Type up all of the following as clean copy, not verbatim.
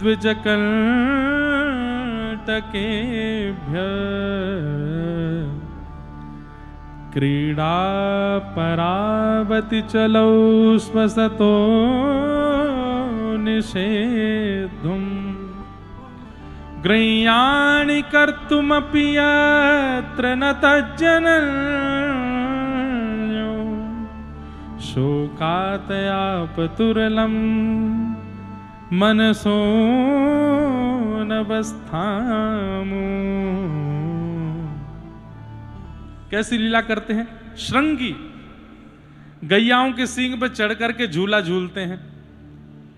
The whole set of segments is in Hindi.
द्विजकंटकेभ्यः क्रीडा परावति चलौ स्वसतो निषेद्धुम् गृह्याणि कर्तुमपि यत्र न तज्जनन्यो शोकातयापतुरलं मनसो नवस्थामो। कैसी लीला करते हैं? श्रृंगी गैयाओं के सींग पर चढ़ करके झूला झूलते हैं।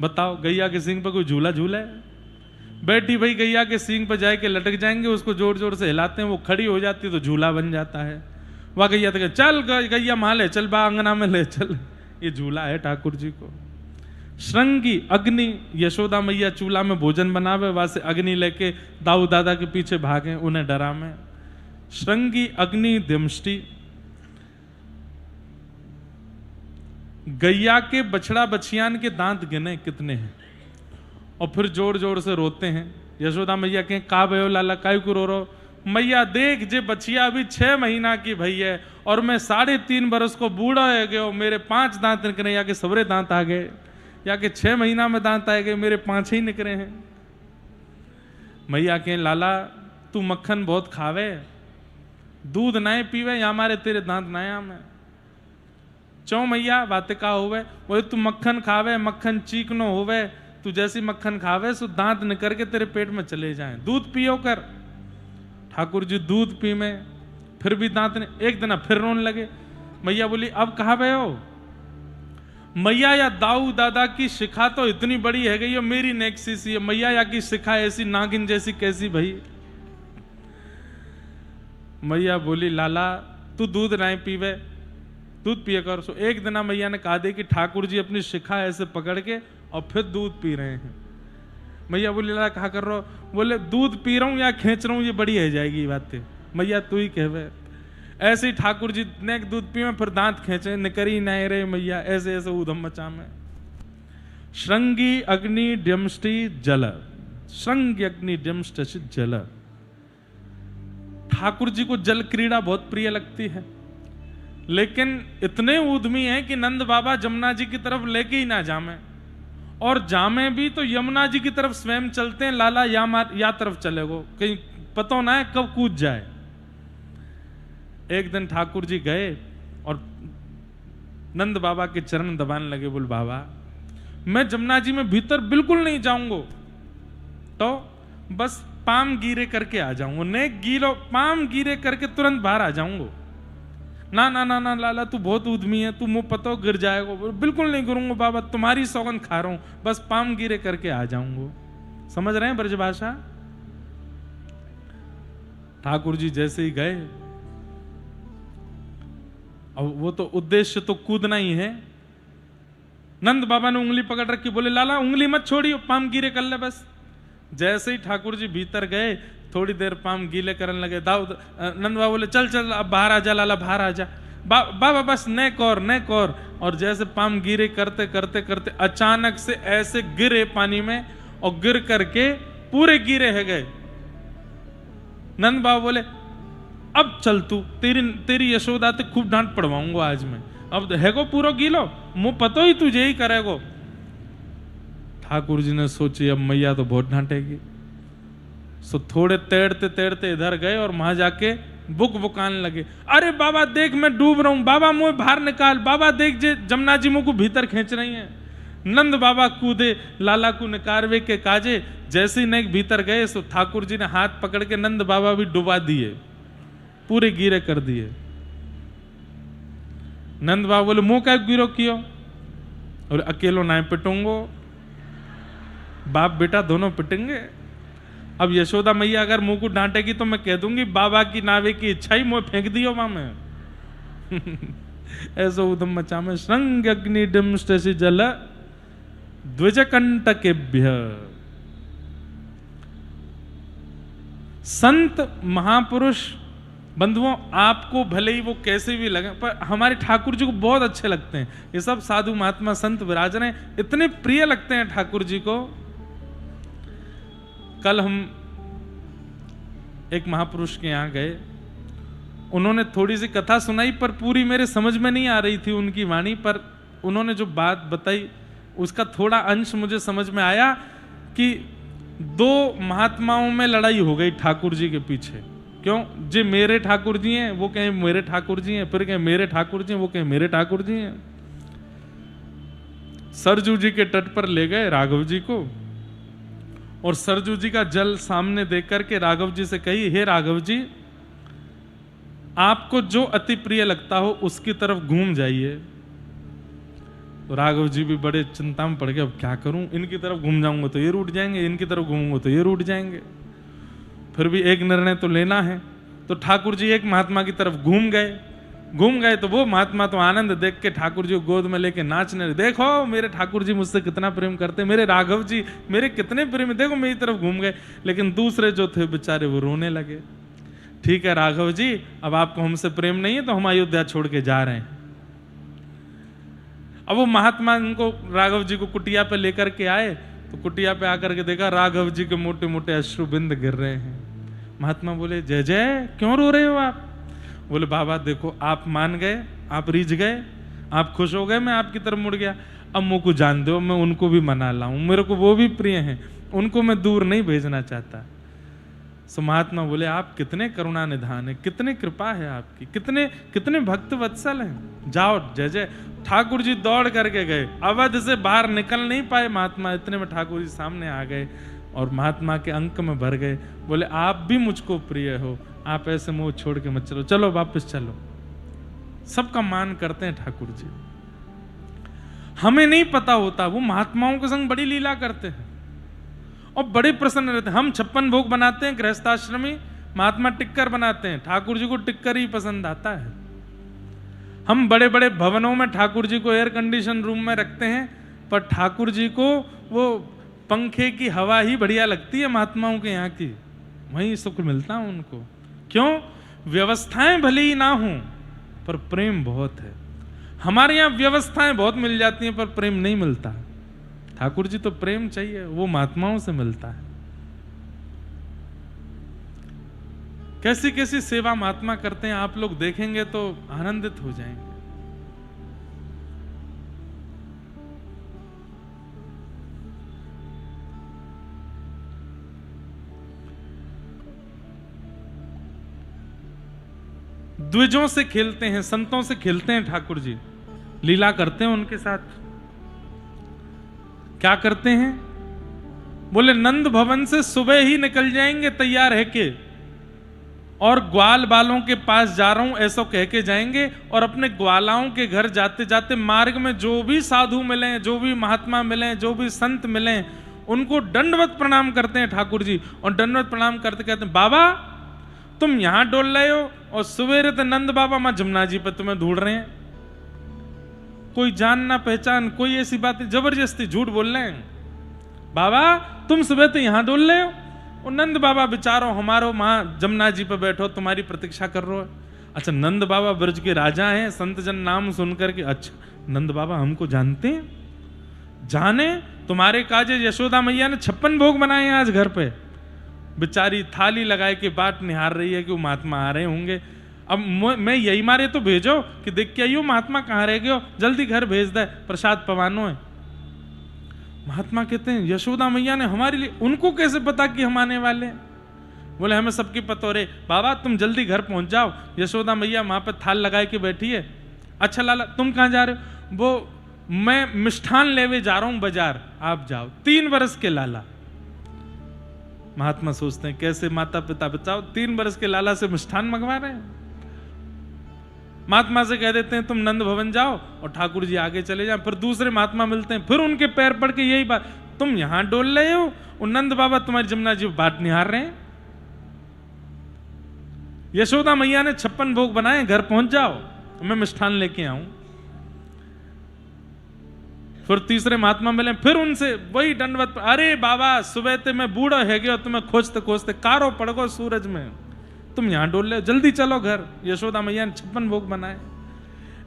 बताओ, गैया के सींग पर कोई झूला झूला है? बैठी भाई गैया के सींग पर जाके लटक जाएंगे, उसको जोर जोर से हिलाते हैं, वो खड़ी हो जाती है तो झूला बन जाता है। वह गैया तो चल गैया वहां ले चल, बा अंगना में ले चल, ये झूला है ठाकुर जी को। श्रृंगी अग्नि, यशोदा मैया चूल्हा में भोजन बनावे, वहां से अग्नि लेके दाऊ दादा के पीछे भागे, उन्हें डरा में। श्रृंगी अग्नि दमष्टि, गैया के बछड़ा बछियान के दांत गिने कितने हैं, और फिर जोर जोर से रोते हैं। यशोदा मैया कहें का भयो लाला, काय को रो रो? मैया देख जे बछिया अभी 6 महीना की भई है और मैं 3.5 बरस को बूढ़ा है गयो, मेरे 5 दांत निकले, या के सबरे दांत आ गए, या के 6 महीना में दांत आ गए, मेरे 5 ही निकले हैं। मैया कहें लाला तू मक्खन बहुत खावे, दूध नए पीवे, या हमारे तेरे दांत नया में चौ मैया बातें का होवे, बोले तू मक्खन खावे, मक्खन चीकनो होवे, तू जैसी मक्खन खावे सो दांत निकल के तेरे पेट में चले जाएं, दूध पियो कर। ठाकुर जी दूध पी में फिर भी दांत ने, एक दिन फिर रोने लगे। मैया बोली अब कहाँ गए हो? मैया या दाऊ दादा की शिखा तो इतनी बड़ी है गई, मेरी नेक्सी सी है, मैया या की शिखा ऐसी नागिन जैसी कैसी भाई? मैया बोली लाला तू दूध नहीं पीवे, दूध पिए कर। सो एक दिन मैया ने कहा दे कि ठाकुर जी अपनी शिखा ऐसे पकड़ के और फिर दूध पी रहे हैं। मैया बोली लाला कहा कर रहे हो? बोले दूध पी रहा हूं या खींच रहा हूं, ये बड़ी है जाएगी ये बातें, मैया तू ही कहवे। ऐसे ही ठाकुर जी ने दूध पिए फिर दांत खींचे, निकरी नहीं रहे मैया, ऐसे ऐसे ऊधम मचा में। श्रृंगी अग्नि डमष्टि जल, श्रृंगी अग्नि डमष्टि जल। ठाकुर जी को जल क्रीड़ा बहुत प्रिय लगती है, लेकिन इतने उद्यमी है कि नंद बाबा जमुना जी की तरफ लेके ही ना जामे, और जामे भी तो यमुना जी की तरफ स्वयं चलते हैं, लाला या तरफ चलेगो, कहीं पता ना है कब कूद जाए। एक दिन ठाकुर जी गए और नंद बाबा के चरण दबाने लगे, बोल बाबा मैं जमुना जी में भीतर बिल्कुल नहीं जाऊंगा, तो बस पाम गीरे करके आ जाऊंगा, ने गीलो पाम गीरे करके तुरंत बाहर आ जाऊंगा। ना ना ना ना लाला तू बहुत उद्यमी है, तू मुंह पतो गिर जाएगा। बिल्कुल नहीं गिरूंगा बाबा, तुम्हारी सौगंध खा रहा हूं, बस पाम गिरे करके आ जाऊंगा। समझ रहे हैं ब्रजभाषा? ठाकुर जी जैसे ही गए, अब वो तो उद्देश्य तो कूदना ही है। नंद बाबा ने उंगली पकड़ रखी, बोले लाला उंगली मत छोड़ियो, पाम गिरे कर ले बस। जैसे ही ठाकुर जी भीतर गए, थोड़ी देर पाम गीले करने लगे। दाऊद नंद बाबा बोले चल चल अब बाहर आ जा लाला, बाहर आ जा। बाबा बस नेक और जैसे पाम गीरे करते करते करते अचानक से ऐसे गिरे पानी में, और गिर करके पूरे गिरे है गए। नंद बाबा बोले अब चल तू, तेरी यशोदा ते खूब डांट पड़वाऊंगा आज मैं, अब हैगो पूरा गीलो, मुंह पतो ही तुझे ही करेगो। ठाकुर जी ने सोची अब मैया तो बहुत डांटेगी, सो थोड़े तैरते तैरते इधर गए और वहां जाके बुकाने लगे, अरे बाबा देख मैं डूब रहा हूं, बाबा मुंह बाहर निकाल, बाबा देख जे जमुना जी मुंह को भीतर खींच रही हैं। नंद बाबा कूदे लाला को निकारवे के काजे, जैसे ही नेक भीतर गए सो ठाकुर जी ने हाथ पकड़ के नंद बाबा भी डुबा दिए, पूरे गिरे कर दिए। नंद बाबा बोले मुंह क्या गिरो कियो, और अकेलो ना पिटूंगो, बाप बेटा दोनों पिटेंगे। अब यशोदा मैया अगर मुंह को डांटेगी तो मैं कह दूंगी बाबा की नावे की इच्छा ही मुंह फेंक दियो मां में। ऐसा उदम मचा में। श्रृंग अग्नि डमष्टि जल द्विजकंटकेभ्य। संत महापुरुष बंधुओं, आपको भले ही वो कैसे भी लगे, पर हमारे ठाकुर जी को बहुत अच्छे लगते हैं। ये सब साधु महात्मा संत विराज रहे, इतने प्रिय लगते हैं ठाकुर जी को। कल हम एक महापुरुष के यहाँ गए, उन्होंने थोड़ी सी कथा सुनाई पर पूरी मेरे समझ में नहीं आ रही थी उनकी वाणी, पर उन्होंने जो बात बताई उसका थोड़ा अंश मुझे समझ में आया कि दो महात्माओं में लड़ाई हो गई ठाकुर जी के पीछे। क्यों? जे मेरे ठाकुर जी हैं, वो कहें मेरे ठाकुर जी हैं, फिर कहें मेरे ठाकुर जी हैं, वो कहें मेरे ठाकुर जी हैं। सरजू जी के तट पर ले गए राघव जी को, और सरजू जी का जल सामने देख करके राघव जी से कही, हे राघव जी, आपको जो अति प्रिय लगता हो उसकी तरफ घूम जाइए। तो राघव जी भी बड़े चिंता में पड़ गए, अब क्या करूं, इनकी तरफ घूम जाऊंगा तो ये रूठ जाएंगे, इनकी तरफ घूमूंगा तो ये रूठ जाएंगे, फिर भी एक निर्णय तो लेना है। तो ठाकुर जी एक महात्मा की तरफ घूम गए तो वो महात्मा तो आनंद देख के ठाकुर जी को गोद में लेके नाचने, देखो मेरे ठाकुर जी मुझसे कितना प्रेम करते, मेरे राघव जी मेरे कितने प्रेम, देखो मेरी तरफ घूम गए। लेकिन दूसरे जो थे बेचारे वो रोने लगे। ठीक है राघव जी, अब आपको हमसे प्रेम नहीं है तो हम अयोध्या छोड़ के जा रहे हैं। अब वो महात्मा उनको राघव जी को कुटिया पे लेकर के आए, तो कुटिया पे आकर के देखा राघव जी के मोटे मोटे अश्रुबिंद गिर रहे हैं। महात्मा बोले, जय जय, क्यों रो रहे हो आप? बोले, बाबा देखो, आप मान गए, आप रिझ गए, आप खुश हो गए, मैं आपकी तरफ मुड़ गया, अब मुझको जान दो, मैं उनको भी मना लाऊं, मेरे को वो भी प्रिय हैं, उनको मैं दूर नहीं भेजना चाहता। सो महात्मा बोले, आप कितने करुणा निधान है, कितने कृपा है आपकी, कितने कितने भक्त वत्सल हैं, जाओ जय जय। ठाकुर जी दौड़ करके गए, अवध से बाहर निकल नहीं पाए महात्मा, इतने में ठाकुर जी सामने आ गए और महात्मा के अंक में भर गए। बोले, आप भी मुझको प्रिय हो, आप ऐसे मुंह छोड़ के मत चलो, चलो वापस चलो। सबका मान करते हैं ठाकुर जी। हमें नहीं पता होता, वो महात्माओं के संग बड़ी लीला करते हैं और बड़े प्रसन्न रहते हैं। हम 56 भोग बनाते हैं गृहस्थाश्रमी, महात्मा टिक्कर बनाते हैं, ठाकुर जी को टिक्कर ही पसंद आता है। हम बड़े बड़े भवनों में ठाकुर जी को एयर कंडीशन रूम में रखते हैं, पर ठाकुर जी को वो पंखे की हवा ही बढ़िया लगती है महात्माओं के यहाँ की, वहीं सुख मिलता है उनको। क्यों? व्यवस्थाएं भले ही ना हों पर प्रेम बहुत है। हमारे यहाँ व्यवस्थाएं बहुत मिल जाती हैं पर प्रेम नहीं मिलता। ठाकुर जी तो प्रेम चाहिए, वो महात्माओं से मिलता है। कैसी कैसी सेवा महात्मा करते हैं, आप लोग देखेंगे तो आनंदित हो जाएंगे। द्विजों से खेलते हैं, संतों से खेलते हैं ठाकुर जी, लीला करते हैं उनके साथ। क्या करते हैं? बोले, नंद भवन से सुबह ही निकल जाएंगे तैयार है के, और ग्वाल बालों के पास जा रहा हूं ऐसा कह के जाएंगे, और अपने ग्वालाओं के घर जाते जाते मार्ग में जो भी साधु मिले, जो भी महात्मा मिले, जो भी संत मिले, उनको दंडवत प्रणाम करते हैं ठाकुर जी। और दंडवत प्रणाम करते कहते हैं, बाबा तुम यहां डोल रहे हो और सवेरे तो नंद बाबा मां जमुना जी पर तुम्हें ढूंढ रहे हैं। कोई जान ना पहचान, कोई ऐसी बात, जबरदस्ती झूठ बोल रहे हैं। बाबा तुम सुबह तो यहां डोल रहे हो, और नंद बाबा बेचारो हमारो मां जमुना जी पर बैठो तुम्हारी प्रतीक्षा कर रहे हो। अच्छा, नंद बाबा ब्रज के राजा हैं, संत जन नाम सुनकर के, अच्छा नंद बाबा हमको जानते हैं? जाने, तुम्हारे काजे यशोदा मैया ने 56 भोग बनाए हैं आज घर पे। बेचारी थाली लगाए के बाट निहार रही है कि वो महात्मा आ रहे होंगे। अब मैं यही मारे तो भेजो कि देख के आइयो महात्मा कहाँ रह गए, जल्दी घर भेज दे, प्रसाद पवानो है। महात्मा कहते हैं, यशोदा मैया ने हमारे लिए, उनको कैसे पता कि हम आने वाले हैं? बोले, हमें सबकी पता हो रे बाबा, तुम जल्दी घर पहुंच जाओ, यशोदा मैया वहां पे थाल लगाए के बैठी है। अच्छा लाला तुम कहाँ जा रहे हो? वो मैं मिष्ठान लेवे जा रहा हूं बाजार, आप जाओ। 3 बरस के लाला। महात्मा सोचते हैं, कैसे माता पिता बचाओ, 3 बरस के लाला से मिष्ठान मंगवा रहे हैं। महात्मा से कह देते हैं तुम नंद भवन जाओ, और ठाकुर जी आगे चले जाए। फिर दूसरे महात्मा मिलते हैं, फिर उनके पैर पड़ के यही बात, तुम यहां डोल रहे हो और नंद बाबा तुम्हारी जमुना जी बाट निहार रहे हैं। यशोदा मैया ने 56 भोग बनाए, घर पहुंच जाओ, मैं मिष्ठान लेके आऊं। फिर तीसरे महात्मा मिले, फिर उनसे वही दंडवत, अरे बाबा सुबह ते मैं बूढ़ा है गया, तुम्हें खोजते खोजते कारो पड़ गो सूरज में, तुम यहां डोल ले, जल्दी चलो घर। यशोदा मैया ने 56 भोग बनाए।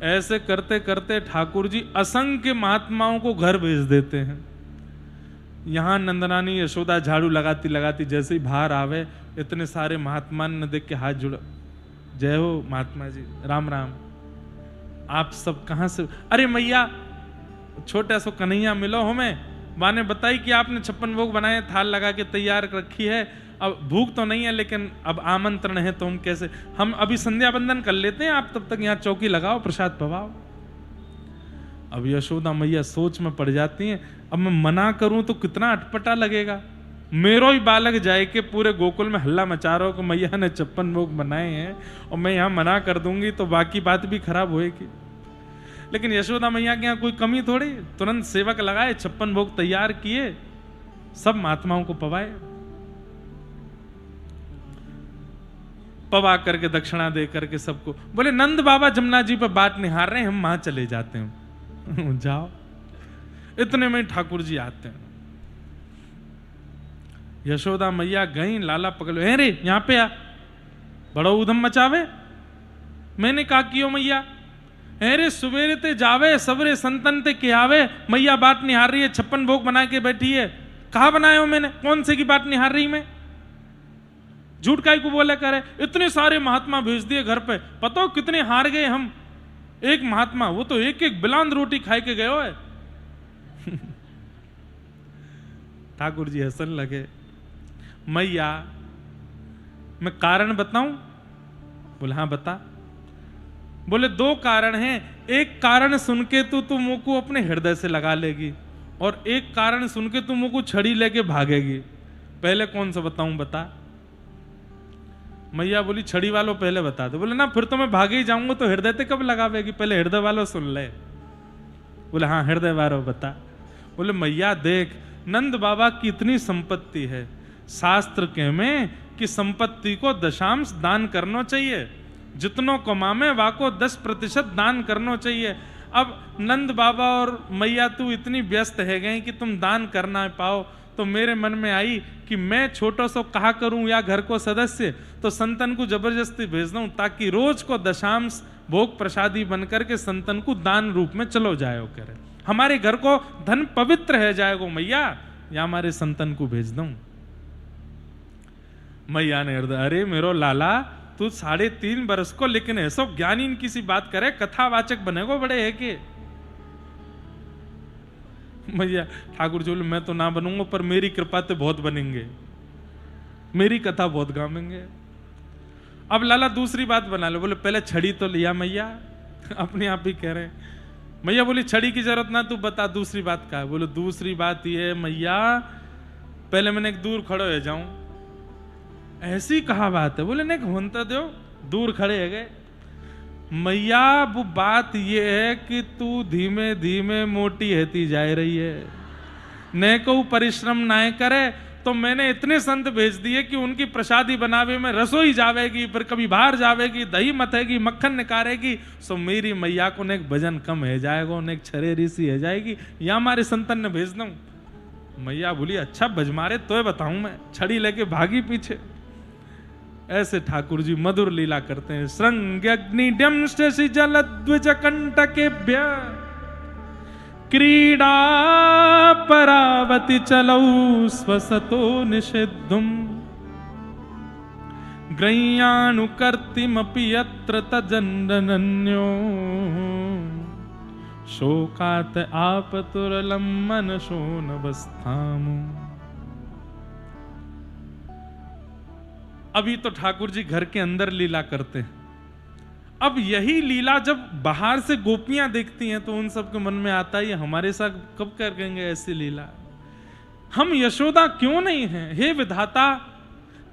ऐसे करते करते ठाकुर जी असंख्य महात्माओं को घर भेज देते हैं। यहां नंदनानी यशोदा झाड़ू लगाती लगाती जैसे ही बाहर आवे, इतने सारे महात्मा ने देख के हाथ जुड़ा, जय हो महात्मा जी, राम राम, आप सब कहां से? अरे मैया छोटा सो कन्हैया मिलो हमें, माने बताई कि आपने 56 भोग बनाए, थाल लगा के तैयार रखी है, अब भूख तो नहीं है लेकिन अब आमंत्रण है तो हम कैसे, हम अभी संध्या बंदन कर लेते हैं, आप तब तक यहाँ चौकी लगाओ, प्रसाद पवाओ। अब यशोदा मैया सोच में पड़ जाती हैं, अब मैं मना करूं तो कितना अटपटा लगेगा, मेरो ही बालक जाए के पूरे गोकुल में हल्ला मचा रहा हो कि मैया ने 56 भोग बनाए हैं और मैं यहाँ मना कर दूंगी तो बाकी बात भी खराब होएगी। लेकिन यशोदा मैया के यहाँ कोई कमी थोड़ी, तुरंत सेवक लगाए, 56 भोग तैयार किए, सब महात्माओं को पवाए, पवा करके दक्षिणा दे करके सबको बोले नंद बाबा जमुना जी पर बात निहार रहे हैं, हम वहां चले जाते हैं। जाओ। इतने में ठाकुर जी आते हैं, यशोदा मैया गई, लाला पकड़ो, हे रे यहां पे आ, बड़ो उधम मचावे, मैंने कहा कियो मैया, अरे सवेरे ते जावे सवेरे संतन ते के आवे, मैया बात निहार रही है, 56 भोग बना के बैठी है, कहा बनाए हो मैंने, कौन से की बात निहार रही मैं, झूठ काई को बोले करे, इतने सारे महात्मा भेज दिए घर पे, पता हो कितने हार गए हम, एक महात्मा वो तो एक एक बिलांद रोटी खाए के गए है। ठाकुर जी हंसन लगे, मैया मैं कारण बताऊं? बोले हाँ बता। बोले 2 कारण हैं, एक कारण सुन के तू मुंह को अपने हृदय से लगा लेगी और एक कारण सुन के तू मुंह को छड़ी लेके भागेगी, पहले कौन सा बताऊं बता। मैया बोली छड़ी वालों पहले बता दो। बोले ना फिर तो मैं भागे ही जाऊंगा तो हृदय ते कब लगावेगी, पहले हृदय वालों सुन ले। बोले हाँ हृदय वालों बता। बोले मैया देख नंद बाबा की इतनी संपत्ति है, शास्त्र के में कि संपत्ति को दशांश दान करना चाहिए, जितनों कमामे वाको 10% दान करना चाहिए। अब नंद बाबा और मैया तू इतनी व्यस्त है गए कि तुम दान कर ना पाओ, तो मेरे मन में आई कि मैं छोटा सो कहा करूं या घर को सदस्य तो संतन को जबरदस्ती भेज दूं, ताकि रोज को दशांश भोग प्रसादी बनकर के संतन को दान रूप में चलो जायो करे, हमारे घर को धन पवित्र है जाएगो मैया, या हमारे संतन को भेज दूं। मैया ने हृदय, अरे मेरो लाला तू 3.5 बरस को, लेकिन ऐसा ज्ञानी इनकी सी बात करे, कथावाचक बनेगो बड़े है के। मैया ठाकुर जी बोले मैं तो ना बनूंगा, पर मेरी कृपा तो बहुत बनेंगे, मेरी कथा बहुत गावेंगे। अब लाला दूसरी बात बना लो। बोले पहले छड़ी तो लिया मैया, अपने आप ही कह रहे। मैया बोली छड़ी की जरूरत ना, तू बता दूसरी बात का है। बोले दूसरी बात ये मैया, पहले मैंने एक दूर खड़े हो जाऊं। ऐसी कहा बात है? बोले नहीं होता दो, दूर खड़े है गए। मैया वो बात ये है कि तू धीमे धीमे मोटी होती जा रही है, न को परिश्रम ना करे, तो मैंने इतने संत भेज दिए कि उनकी प्रसादी बनावे में रसोई जावेगी, फिर कभी बाहर जावेगी, दही मथेगी, मक्खन निकालेगी, सो मेरी मैया को एक भजन कम है जाएगा, एक छरेरी सी है जाएगी, या हमारे संतन ने भेज दूं। मैया बोली अच्छा भज मारे तो बताऊं मैं, छड़ी लेके भागी पीछे। ऐसे ठाकुर जी मधुर लीला करते हैं। श्रृंग्यग्निड्यंशि जलद्विज कंटकेभ्य क्रीडा परावति चलौ स्वसतो निषिद्धुम ग्रह्यानुकर्तिमपि यत्र तजन्नन्यो शोकात आपतुरलं मनसो नवस्थामु। अभी तो ठाकुर जी घर के अंदर लीला करते हैं। अब यही लीला जब बाहर से गोपियां देखती हैं तो उन सबके मन में आता है हमारे साथ कब करेंगे ऐसी लीला, हम यशोदा क्यों नहीं हैं? हे विधाता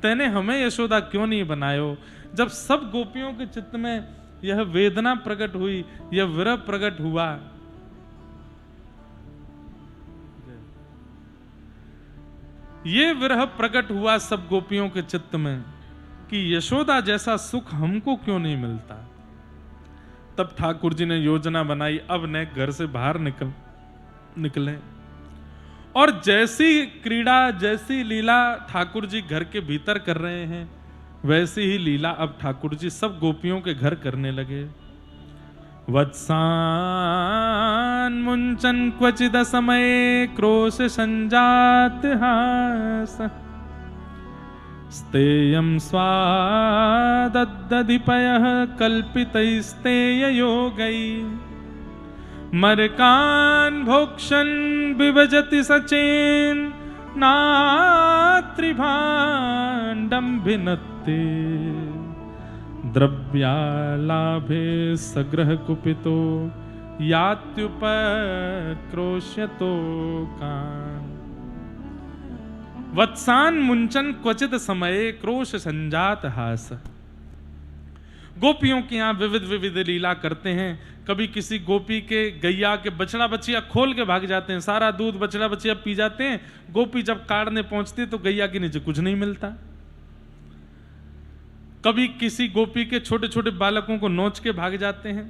तैने हमें यशोदा क्यों नहीं बनायो? जब सब गोपियों के चित्त में यह वेदना प्रकट हुई, यह विरह प्रकट हुआ, ये विरह प्रकट हुआ सब गोपियों के चित्त में कि यशोदा जैसा सुख हमको क्यों नहीं मिलता। तब ठाकुर जी ने योजना बनाई, अब न घर से बाहर निकले और जैसी क्रीड़ा जैसी लीला ठाकुर जी घर के भीतर कर रहे हैं, वैसी ही लीला अब ठाकुर जी सब गोपियों के घर करने लगे। वत्सान मुंचन क्वचिद समये क्रोश संजात हास स्तेयं स्वादद्दधिपयः कल्पितैस्तेय योगै मरकान् भोक्षन् विभजति सचेन नात्रिभाण्डं भिन्नते द्रव्यालाभे सग्रह कुपितो यात्युपक्रोश्यतो कान् वत्सान मुंचन क्वचित समये क्रोश संजात हास। गोपियों के यहाँ विविध विविध लीला करते हैं। कभी किसी गोपी के गैया के बछड़ा बछिया खोल के भाग जाते हैं, सारा दूध बछड़ा बछिया पी जाते हैं। गोपी जब काटने पहुंचती है तो गैया के नीचे कुछ नहीं मिलता। कभी किसी गोपी के छोटे छोटे बालकों को नोच के भाग जाते हैं।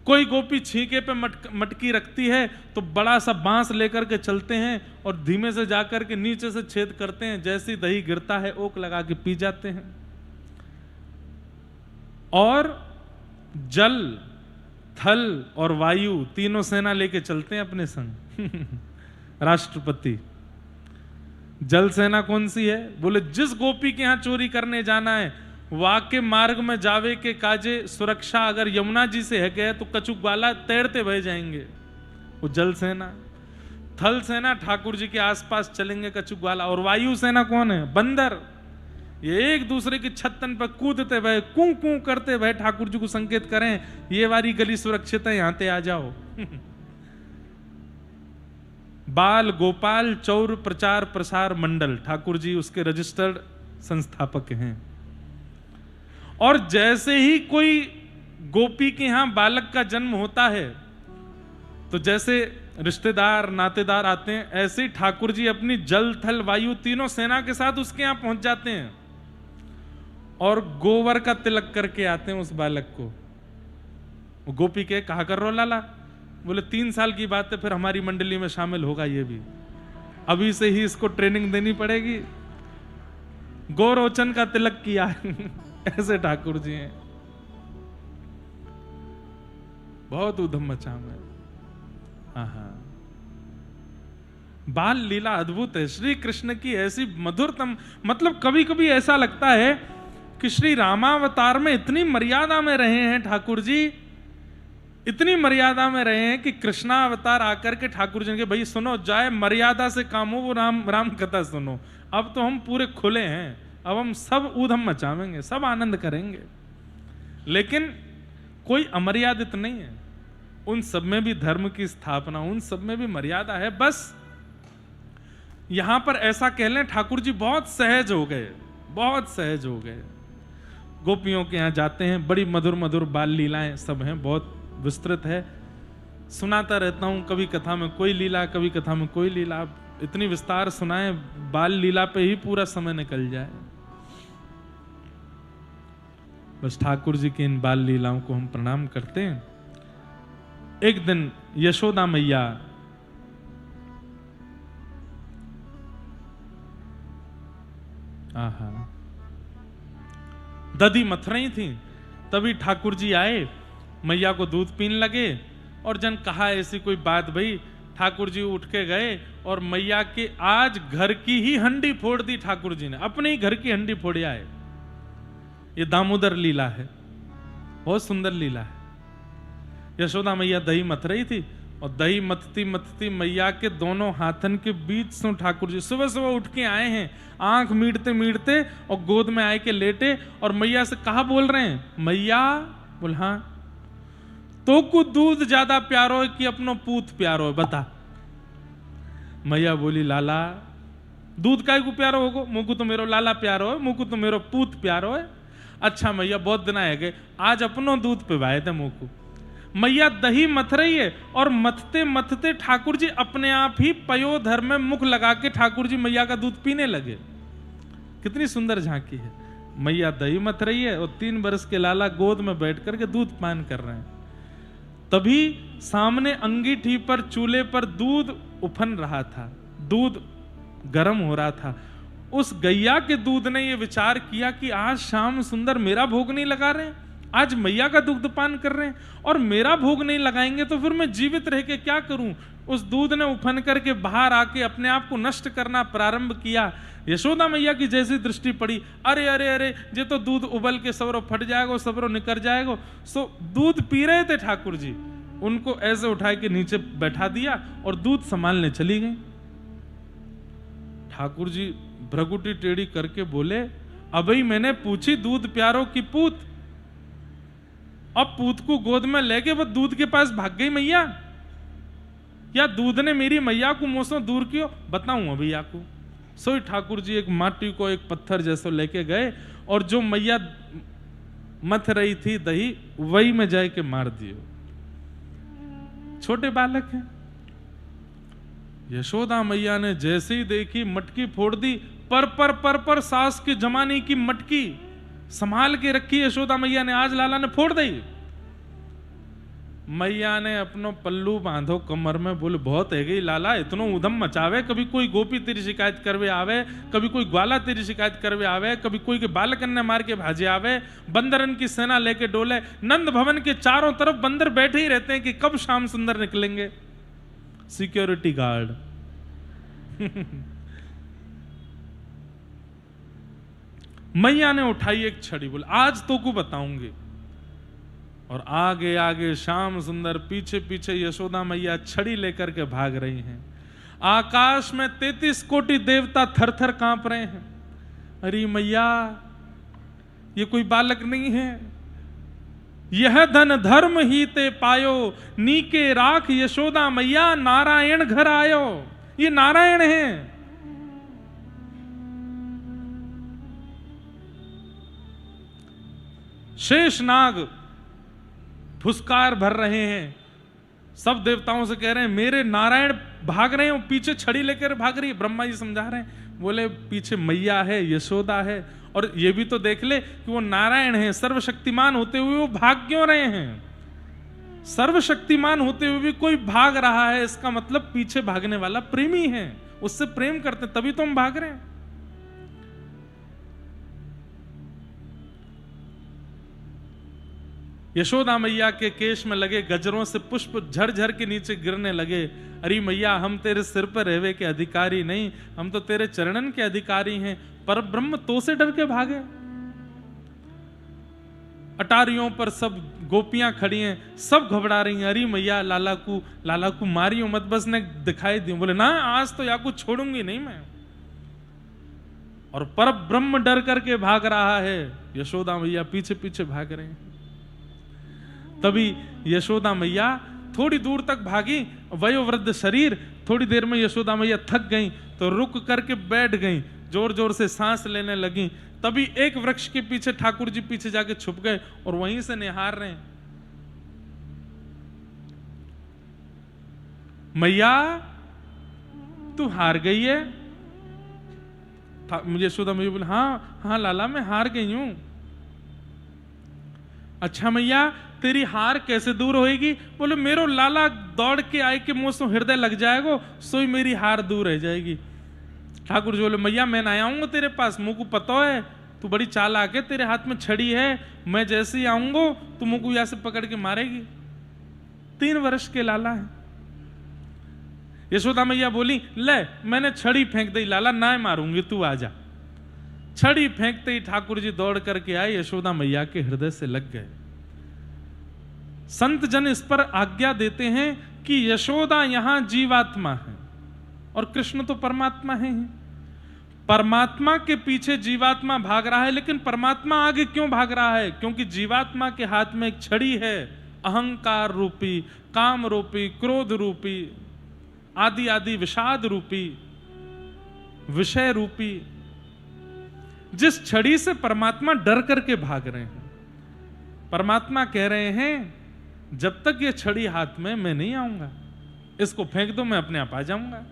कोई गोपी छींके पे मटकी रखती है तो बड़ा सा बांस लेकर के चलते हैं और धीमे से जाकर के नीचे से छेद करते हैं, जैसे ही दही गिरता है ओक लगा के पी जाते हैं। और जल, थल और वायु तीनों सेना लेके चलते हैं अपने संग। राष्ट्रपति। जल सेना कौन सी है? बोले जिस गोपी के यहां चोरी करने जाना है वाके मार्ग में जावे के काजे सुरक्षा अगर यमुना जी से है गए तो कछुक वाला तैरते बह जाएंगे, वो जल सेना। थल सेना ठाकुर जी के आसपास चलेंगे कछुक वाला। और वायु सेना कौन है? बंदर। ये एक दूसरे की छत्तन पर कूदते भय, कू कू करते भय ठाकुर जी को संकेत करें ये वाली गली सुरक्षित है, यहां ते आ जाओ। बाल गोपाल चौर प्रचार प्रसार मंडल, ठाकुर जी उसके रजिस्टर्ड संस्थापक हैं। और जैसे ही कोई गोपी के यहां बालक का जन्म होता है तो जैसे रिश्तेदार नातेदार आते हैं, ऐसे ही ठाकुर जी अपनी जल थल वायु तीनों सेना के साथ उसके यहां पहुंच जाते हैं और गोवर का तिलक करके आते हैं उस बालक को। वो गोपी के कहा कर रो लाला? बोले 3 साल की बात है, फिर हमारी मंडली में शामिल होगा ये भी। अभी से ही इसको ट्रेनिंग देनी पड़ेगी। गोरोचन का तिलक किया। ऐसे ठाकुर जी हैं। बहुत उधम मचा है। बाल लीला अद्भुत है। श्री कृष्ण की ऐसी मधुरतम, मतलब कभी कभी ऐसा लगता है कि श्री रामावतार में इतनी मर्यादा में रहे हैं ठाकुर जी, इतनी मर्यादा में रहे हैं कि कृष्णावतार आकर के ठाकुर जी के भाई सुनो, जाए मर्यादा से काम हो, वो राम कथा सुनो। अब तो हम पूरे खुले हैं, अब हम सब ऊधम मचावेंगे, सब आनंद करेंगे। लेकिन कोई अमर्यादित नहीं है। उन सब में भी धर्म की स्थापना, उन सब में भी मर्यादा है। बस यहां पर ऐसा कह लें ठाकुर जी बहुत सहज हो गए, बहुत सहज हो गए। गोपियों के यहां जाते हैं, बड़ी मधुर मधुर बाल लीलाएं सब हैं, बहुत विस्तृत है। सुनाता रहता हूं, कभी कथा में कोई लीला, कभी कथा में कोई लीला। इतनी विस्तार सुनाए, बाल लीला पे ही पूरा समय निकल जाए। बस ठाकुर जी की इन बाल लीलाओं को हम प्रणाम करते हैं। एक दिन यशोदा मैया दधी मथ रही थी, तभी ठाकुर जी आए, मैया को दूध पीने लगे। और जन कहा ऐसी कोई बात भाई, ठाकुर जी उठ के गए और मैया के आज घर की ही हंडी फोड़ दी ठाकुर जी ने, अपने ही घर की हंडी फोड़ आए। ये दामोदर लीला है, बहुत सुंदर लीला है। यशोदा मैया दही मथ रही थी और दही मथती मथती मैया के दोनों हाथन के बीच से ठाकुर जी सुबह सुबह उठ के आए हैं, आंख मीटते मीटते, और गोद में आए के लेटे और मैया से कहा बोल रहे हैं, मैया बोल हाँ, तो को दूध ज्यादा प्यारो है कि अपनो पूत प्यारो है बता। मैया बोली लाला दूध काय को प्यारो होगो, मुझको तो मेरो लाला प्यारो है, मुझको तो मेरो पूत प्यारो है। अच्छा मैया बहुत दिन आए गए, आज अपनो दूध पिवाए थे मुँह को। मैया दही मथ रही है और मथते मथते ठाकुर जी अपने आप ही पयोधर में मुख लगा के ठाकुर जी मैया का दूध पीने लगे। कितनी सुंदर झांकी है। मैया दही मथ रही है और 3 वर्ष के लाला गोद में बैठ करके दूध पान कर रहे हैं। तभी सामने अंगीठी पर चूल्हे पर दूध उफन रहा था, दूध गर्म हो रहा था। उस गैया के दूध ने यह विचार किया कि आज शाम सुंदर मेरा भोग नहीं लगा रहे, आज मैया का दुग्ध पान कर रहे हैं और मेरा भोग नहीं लगाएंगे तो फिर मैं जीवित रह के क्या करूं। उस दूध ने उफन करके बाहर आके अपने आप को नष्ट करना प्रारंभ किया। यशोदा मैया की जैसी दृष्टि पड़ी, अरे अरे अरे ये तो दूध उबल के सबरो फट जाएगा, सबरो निकल जाएगा। सो दूध पी रहे थे ठाकुर जी, उनको ऐसे उठा के नीचे बैठा दिया और दूध संभालने चली गई। ठाकुर जी भ्रगुटी टेढ़ी करके बोले, अबई मैंने पूछी दूध प्यारों की पूत, अब पूत को गोद में लेके वो दूध के पास भाग गई मैया, या दूध ने मेरी मैया को मुझसे दूर किया, बताऊं अभी आपको। सोई ठाकुर जी एक माटी को एक पत्थर जैसा लेके गए और जो मैया मथ रही थी दही वही में जाए के मार दियो। छोटे बालक हैं। यशोदा मैया ने जैसे ही देखी मटकी फोड़ दी, पर सास के जमाने की मटकी संभाल के रखी यशोदा मैया ने, आज लाला ने फोड़ दी। मैया ने अपनो पल्लू बांधो कमर में, बोले बहुत है गई लाला, इतनो उधम मचावे, कभी कोई गोपी तेरी शिकायत करवे आवे, कभी कोई ग्वाला तेरी शिकायत करवे आवे, कभी कोई के बालकन ने मार के भाजे आवे, बंदरन की सेना लेके डोले। नंद भवन के चारों तरफ बंदर बैठे ही रहते हैं कि कब श्याम सुंदर निकलेंगे, सिक्योरिटी गार्ड। मैया ने उठाई एक छड़ी, बोले आज तो को बताऊंगी। और आगे आगे श्याम सुंदर, पीछे पीछे यशोदा मैया छड़ी लेकर के भाग रही हैं। आकाश में 33 कोटि देवता थर थर कांप रहे हैं। अरे मैया ये कोई बालक नहीं है, यह धन धर्म ही ते पायो, नीके राख यशोदा मैया, नारायण घर आयो। ये नारायण है। शेष नाग फुसकार भर रहे हैं, सब देवताओं से कह रहे हैं मेरे नारायण भाग रहे हैं, पीछे छड़ी लेकर भाग रही है। ब्रह्मा जी समझा रहे हैं, बोले पीछे मैया है, यशोदा है, और ये भी तो देख ले कि वो नारायण है, सर्वशक्तिमान होते हुए वो भाग क्यों रहे हैं। सर्वशक्तिमान होते हुए भी कोई भाग रहा है, इसका मतलब पीछे भागने वाला प्रेमी है, उससे प्रेम करते, तभी तो हम भाग रहे हैं। यशोदा मैया के केश में लगे गजरों से पुष्प झरझर के नीचे गिरने लगे। अरे मैया हम तेरे सिर पर रहवे के अधिकारी नहीं, हम तो तेरे चरणन के अधिकारी हैं। पर ब्रह्म तो से डर के भागे। अटारियों पर सब गोपियां खड़ी हैं, सब घबरा रही हैं। अरे मैया लाला को मारियो मत, बस ने दिखाई दी। बोले ना आज तो या को छोड़ूंगी नहीं मैं। और पर ब्रह्म डर करके भाग रहा है, यशोदा मैया पीछे पीछे भाग रहे हैं। तभी यशोदा मैया थोड़ी दूर तक भागी, वयोवृद्ध शरीर, थोड़ी देर में यशोदा मैया थक गई तो रुक करके बैठ गई, जोर जोर से सांस लेने लगी। तभी एक वृक्ष के पीछे ठाकुर जी पीछे जाके छुप गए और वहीं से निहार रहे हैं। मैया तू हार गई है? मुझे यशोदा मैया बोले हाँ लाला मैं हार गई हूं। अच्छा मैया तेरी हार कैसे दूर होएगी? बोले मेरो लाला दौड़ के आए के मुंह से हृदय लग जाएगा, सोई मेरी हार दूर रह जाएगी। ठाकुर जी बोले मैया मैं ना आऊंगा तेरे पास, मुझको पता है तू बड़ी चालाक है, तेरे हाथ में छड़ी है, मैं जैसे ही आऊंगा तो मुझको यहां से पकड़ के मारेगी। 3 वर्ष के लाला है। यशोदा मैया बोली ले मैंने छड़ी फेंक दी लाला, ना मारूंगी तू आजा। छड़ी फेंकते ही ठाकुर जी दौड़ करके आए, यशोदा मैया के हृदय से लग गए। संत जन इस पर आज्ञा देते हैं कि यशोदा यहां जीवात्मा है और कृष्ण तो परमात्मा है। परमात्मा के पीछे जीवात्मा भाग रहा है, लेकिन परमात्मा आगे क्यों भाग रहा है? क्योंकि जीवात्मा के हाथ में एक छड़ी है, अहंकार रूपी, काम रूपी, क्रोध रूपी, आदि आदि विषाद रूपी, विषय रूपी, जिस छड़ी से परमात्मा डर करके भाग रहे हैं। परमात्मा कह रहे हैं जब तक ये छड़ी हाथ में मैं नहीं आऊंगा, इसको फेंक दो मैं अपने आप आ जाऊंगा।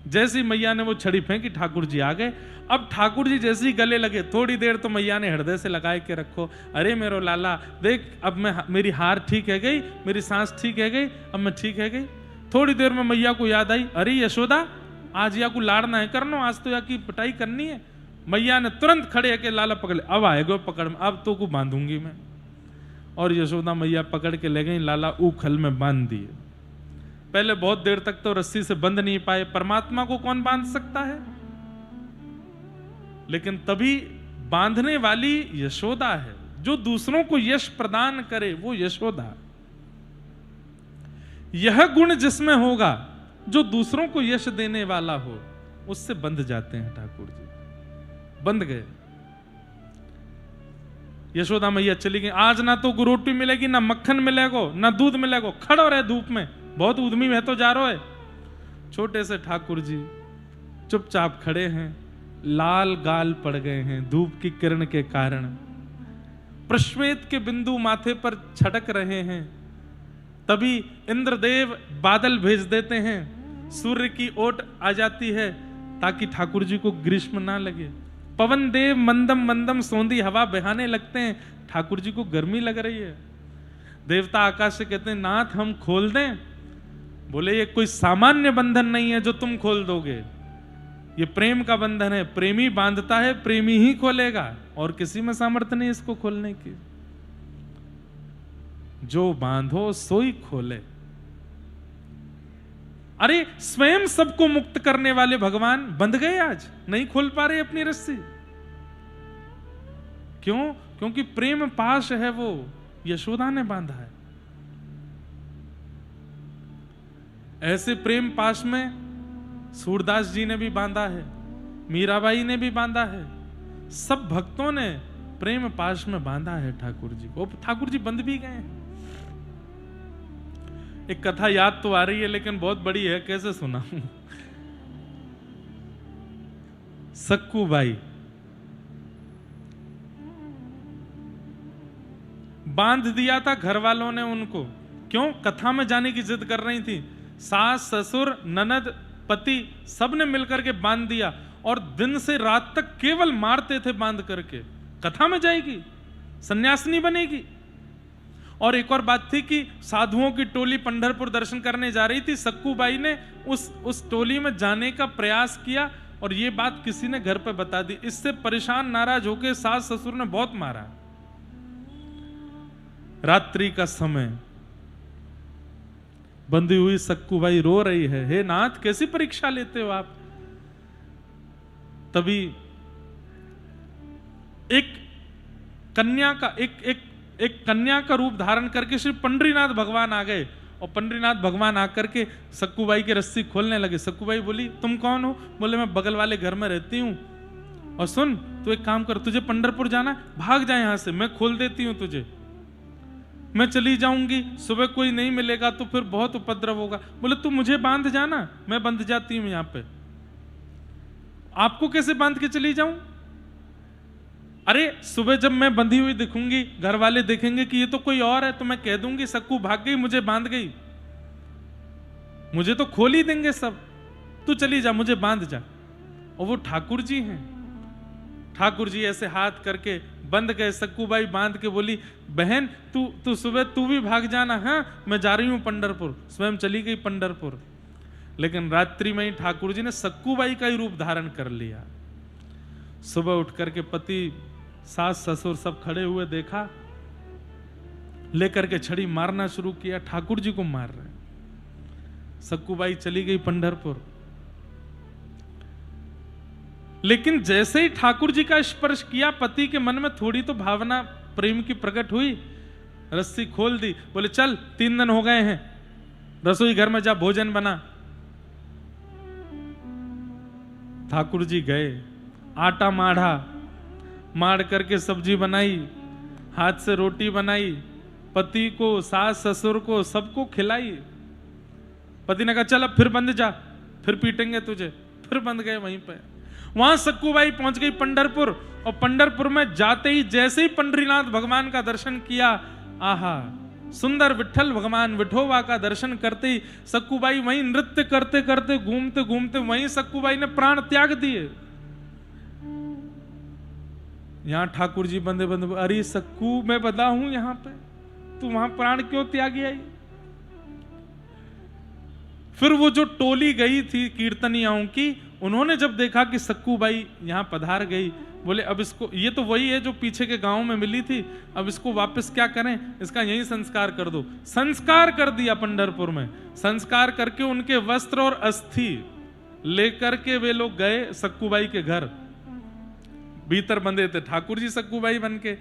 जैसी मैया ने वो छड़ी फेंकी ठाकुर जी आ गए। अब ठाकुर जी जैसे ही गले लगे, थोड़ी देर तो मैया ने हृदय से लगाए के रखो, अरे मेरो लाला देख अब मेरी हार ठीक है गई, मेरी सांस ठीक है गई, अब मैं ठीक है गई। थोड़ी देर में मैया को याद आई, अरे यशोदा आज या को लाड़ना है करनो, आज तो या की पिटाई करनी है। मैया ने तुरंत खड़े होकर लाला पकड़ ले, अब आएगा पकड़ में, अब तो को बांधूंगी मैं। और यशोदा मैया पकड़ के ले गई, लाला उखल में बांध दिए। पहले बहुत देर तक तो रस्सी से बंध नहीं पाए, परमात्मा को कौन बांध सकता है, लेकिन तभी बांधने वाली यशोदा है। जो दूसरों को यश प्रदान करे वो यशोदा। यह गुण जिसमें होगा, जो दूसरों को यश देने वाला हो, उससे बंध जाते हैं ठाकुर जी। बंध गए। यशोदा मैया चली गई। आज ना तो रोटी मिलेगी, ना मक्खन मिलेगा, ना दूध मिलेगा। खड़ो रहे धूप में, बहुत उद्यमी है तो जा रहा है। छोटे से ठाकुर जी चुपचाप खड़े हैं, लाल गाल पड़ गए हैं धूप की किरण के कारण। प्रश्वेत के बिंदु माथे पर छटक रहे हैं। तभी इंद्रदेव बादल भेज देते हैं, सूर्य की ओट आ जाती है ताकि ठाकुर जी को ग्रीष्म ना लगे। पवन देव मंदम मंदम सौंधी हवा बहाने लगते हैं, ठाकुर जी को गर्मी लग रही है। देवता आकाश से कहते हैं, नाथ हम खोल दें? बोले, ये कोई सामान्य बंधन नहीं है जो तुम खोल दोगे, ये प्रेम का बंधन है। प्रेमी बांधता है, प्रेमी ही खोलेगा, और किसी में सामर्थ्य नहीं इसको खोलने की। जो बांधो सोई खोले। अरे स्वयं सबको मुक्त करने वाले भगवान बंध गए, आज नहीं खोल पा रहे अपनी रस्सी। क्यों? क्योंकि प्रेम पाश है, वो यशोदा ने बांधा है। ऐसे प्रेम पाश में सूरदास जी ने भी बांधा है, मीराबाई ने भी बांधा है, सब भक्तों ने प्रेम पाश में बांधा है ठाकुर जी को। ठाकुर जी बंध भी गए हैं। एक कथा याद तो आ रही है लेकिन बहुत बड़ी है, कैसे सुनाऊं। सक्कू बाई बांध दिया था घर वालों ने उनको। क्यों? कथा में जाने की जिद कर रही थी। सास ससुर ननद पति सब ने मिलकर के बांध दिया, और दिन से रात तक केवल मारते थे बांध करके। कथा में जाएगी, सन्यासिनी बनेगी। और एक और बात थी कि साधुओं की टोली पंढरपुर दर्शन करने जा रही थी। सक्कू बाई ने उस टोली में जाने का प्रयास किया, और ये बात किसी ने घर पे बता दी। इससे परेशान नाराज होकर सास ससुर ने बहुत मारा। रात्रि का समय, बंधी हुई सक्कू बाई रो रही है, हे नाथ कैसी परीक्षा लेते हो आप। तभी एक कन्या का एक कन्या का रूप धारण करके श्री पंडरीनाथ भगवान आ गए, और पंडरीनाथ भगवान आकर के सक्कूबाई की रस्सी खोलने लगे। सक्कूबाई बोली, तुम कौन हो? बोले, मैं बगल वाले घर में रहती हूं। और सुन, तू एक काम कर, तुझे पंढरपुर जाना, भाग जा यहां से, मैं खोल देती हूं तुझे। मैं चली जाऊंगी, सुबह कोई नहीं मिलेगा तो फिर बहुत उपद्रव होगा। बोले, तू मुझे बांध जाना, मैं बंध जाती हूं यहां पे। आपको कैसे बांध के चली जाऊं? अरे सुबह जब मैं बंधी हुई दिखूंगी, घर वाले देखेंगे कि ये तो कोई और है, तो मैं कह दूंगी सक्कू भाग गई, मुझे बांध गई, मुझे तो खोल ही देंगे सब। तू चली जा, मुझे बांध जा। और वो ठाकुर जी हैं। ठाकुर जी ऐसे हाथ करके बंद गए। सक्कूबाई बांध के बोली, बहन तू सुबह तू भी भाग जाना, हाँ मैं जा रही हूं पंढरपुर। स्वयं चली गई पंढरपुर। लेकिन रात्रि में ही ठाकुर जी ने सक्कूबाई का ही रूप धारण कर लिया। सुबह उठ करके पति सास ससुर सब खड़े हुए देखा, लेकर के छड़ी मारना शुरू किया, ठाकुर जी को मार रहे। सक्कूबाई चली गई पंढरपुर। लेकिन जैसे ही ठाकुर जी का स्पर्श किया, पति के मन में थोड़ी तो भावना प्रेम की प्रकट हुई। रस्सी खोल दी, बोले चल 3 दिन हो गए हैं, रसोई घर में जा भोजन बना। ठाकुर जी गए, आटा माड़ करके सब्जी बनाई, हाथ से रोटी बनाई, पति को सास ससुर को सबको खिलाई। पति ने कहा चल अब फिर बंध जा, फिर पीटेंगे तुझे। फिर बंध गए वहीं पे। वहां सक्कूबाई पहुंच गई पंढरपुर, और पंढरपुर में जाते ही जैसे ही पंडरीनाथ भगवान का दर्शन किया, आहा सुंदर विठल भगवान विठोबा का दर्शन करते ही सक्कूबाई वहीं नृत्य करते करते घूमते घूमते वहीं सक्कूबाई ने प्राण त्याग दिए। यहां ठाकुर जी बंदे बंदे, अरे सक्कू मैं बता हूं यहां पे, तू वहां प्राण क्यों त्यागी आई? फिर वो जो टोली गई थी कीर्तनियाओं की, उन्होंने जब देखा कि सक्कूबाई यहाँ पधार गई, बोले अब इसको, ये तो वही है जो पीछे के गांव में मिली थी, अब इसको वापस क्या करें, इसका यही संस्कार कर दो। संस्कार कर दिया पंढरपुर में। संस्कार करके उनके वस्त्र और अस्थि लेकर के वे लोग गए सक्कूबाई के घर। भीतर बंधे थे ठाकुर जी सक्कूबाई बन के।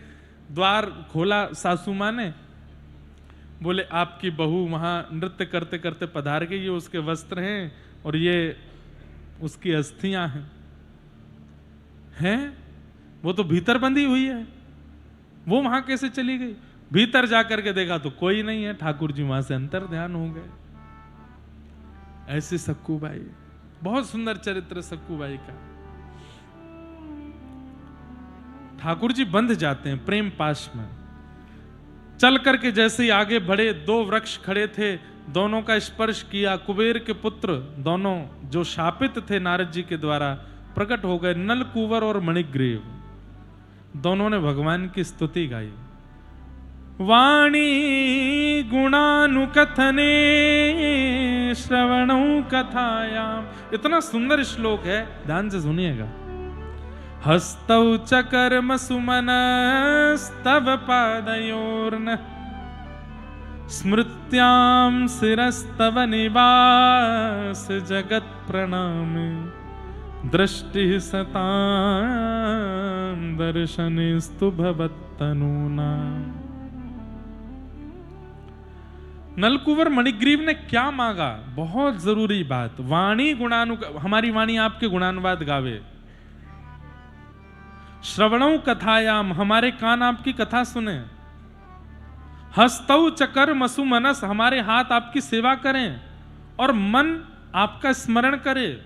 द्वार खोला सासू मां ने, बोले आपकी बहू वहां नृत्य करते करते पधार गई, ये उसके वस्त्र हैं और ये उसकी अस्थियां हैं। वो तो भीतर बंधी हुई है, वो वहां कैसे चली गई? भीतर जाकर के देखा तो कोई नहीं है। ठाकुर जी वहां से अंतर ध्यान हो गए। ऐसे सक्कूबाई, बहुत सुंदर चरित्र सक्कूबाई का। ठाकुर जी बंध जाते हैं प्रेम पाश में। चल करके जैसे ही आगे बढ़े, दो वृक्ष खड़े थे, दोनों का स्पर्श किया। कुबेर के पुत्र दोनों जो शापित थे नारद जी के द्वारा, प्रकट हो गए। नलकूवर और मणिग्रीव दोनों ने भगवान की स्तुति गाई। वाणी गुणानुकथने श्रवणौ कथायाम, इतना सुंदर श्लोक है, ध्यान से सुनिएगा। हस्तौ च कर्म सुमनस्तव पादयोर्न स्मृत्यां शिरस्तव निवास जगत प्रणामे दृष्टि सतां दर्शनेस्तु भवत्तनूना। नलकुवर मणिग्रीव ने क्या मांगा? बहुत जरूरी बात। वाणी हमारी वाणी आपके गुणानुवाद गावे। श्रवणों कथायाम, हमारे कान आपकी कथा सुने। हस्तौ चकर मसु मनस, हमारे हाथ आपकी सेवा करें और मन आपका स्मरण करे।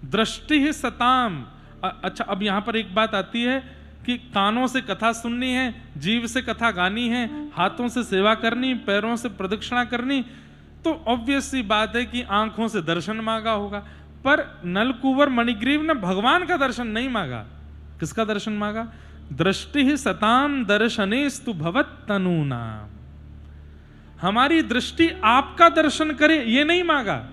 दृष्टि ही सताम, अच्छा अब यहां पर एक बात आती है कि कानों से कथा सुननी है, जीव से कथा गानी है, हाथों से सेवा करनी, पैरों से प्रदक्षिणा करनी, तो ऑब्वियस सी बात है कि आंखों से दर्शन मांगा होगा। पर नलकुवर मणिग्रीव ने भगवान का दर्शन नहीं मांगा। किसका दर्शन मांगा? दृष्टि ही सताम दर्शनेस्तु भवत्तनूना, हमारी दृष्टि आपका दर्शन करे, ये नहीं मांगा।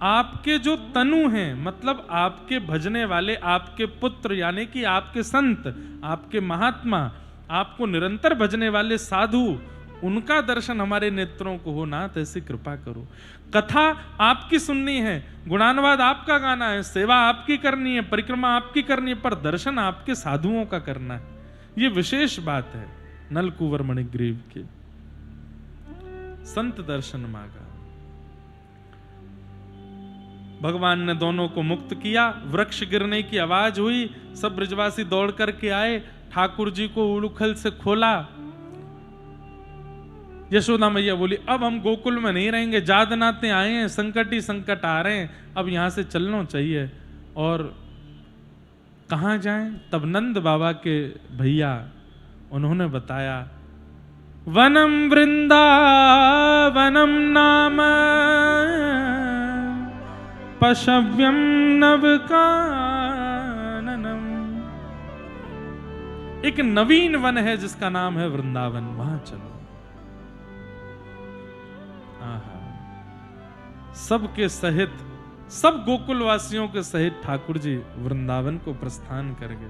आपके जो तनु हैं, मतलब आपके भजने वाले, आपके पुत्र यानी कि आपके संत, आपके महात्मा, आपको निरंतर भजने वाले साधु, उनका दर्शन हमारे नेत्रों को हो नाथ, ऐसी कृपा करो। कथा आपकी सुननी है, गुणानुवाद आपका गाना है, सेवा आपकी करनी है, परिक्रमा आपकी करनी है, पर दर्शन आपके साधुओं का करना है। ये विशेष बात है नलकुवर मणिग्रीव की। संत दर्शन मांगा, भगवान ने दोनों को मुक्त किया। वृक्ष गिरने की आवाज हुई, सब ब्रजवासी दौड़ करके आए, ठाकुर जी को उड़ुखल से खोला। यशोदा मैया बोली अब हम गोकुल में नहीं रहेंगे, जादनाते आए हैं, संकट ही संकट आ रहे हैं, अब यहां से चलना चाहिए। और कहां जाएं? तब नंद बाबा के भैया उन्होंने बताया, वनम वृंदावनम नाम पशव्यम नवकाननम, एक नवीन वन है जिसका नाम है वृंदावन, वहां चलो। सबके सहित, सब गोकुल वासियों के सहित ठाकुर जी वृंदावन को प्रस्थान कर गए।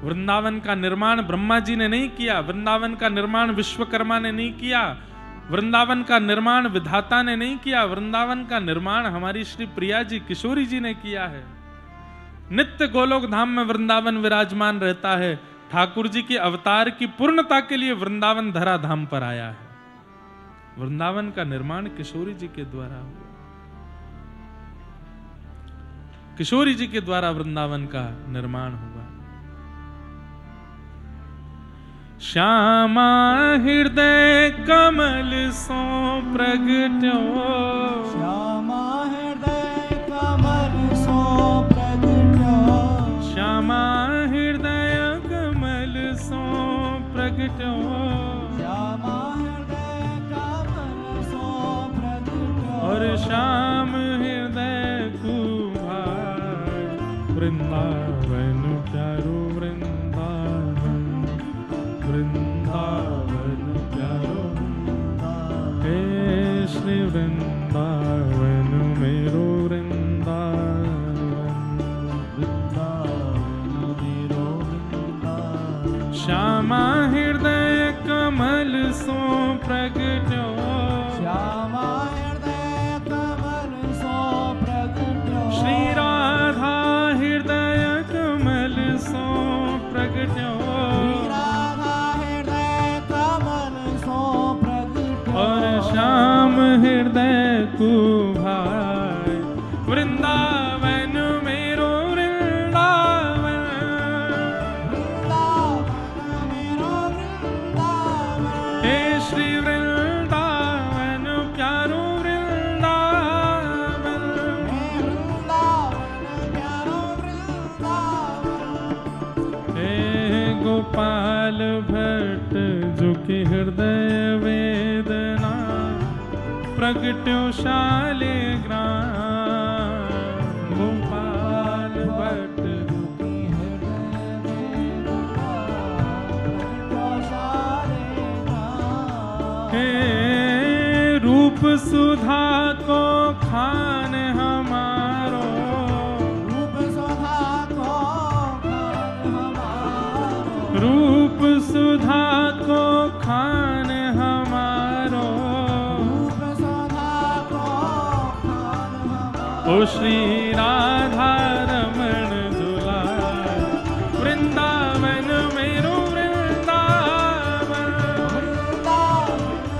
वृंदावन का निर्माण ब्रह्मा जी ने नहीं किया, वृंदावन का निर्माण विश्वकर्मा ने नहीं किया, वृंदावन का निर्माण विधाता ने नहीं किया, वृंदावन का निर्माण हमारी श्री प्रिया जी किशोरी जी ने किया है। नित्य गोलोक धाम में वृंदावन विराजमान रहता है। ठाकुर जी के अवतार की पूर्णता के लिए वृंदावन धरा धाम पर आया है। वृंदावन का निर्माण किशोरी जी के द्वारा हुआ। किशोरी जी के द्वारा वृंदावन का निर्माण हुआ। श्यामा हृदय कमल सो प्रगट्यो, श्यामा हृदय कमल सो प्रगट्यो, श्यामा हृदय कमल सो प्रगट्यो, श्यामा हृदय कमल सो प्रगट्यो, और श्याम हृदय कुभार वृंदावन प्यारो वृंदावन, वृंदावन प्यारो, हे श्री वृंदावन सो प्रगट्यो श्यामा हृदय कमल सो प्रगट्यो श्री राधा हृदय कमल सो प्रगट्यो राधा हृदय कमल सो प्रगट्यो और श्याम हृदय को भाई वृंदावन मेरो वृंदावन मेरो वृंदावन हे श्री वृंदावन प्यारो वृंदावन प्यारो वृंदावन हे गोपाल भट्ट जो कि हृदय वेदना प्रगट्यो शालिग्राम गोपाल भट्ट हे रूप सुधा को खान हमारो रूप सुधा को खान हमारो रूप सुधा को खान हमारो रूप सुधा को खान हमारो ओ श्री राधा रमण दुलार वृंदावन मेरो वृंदावन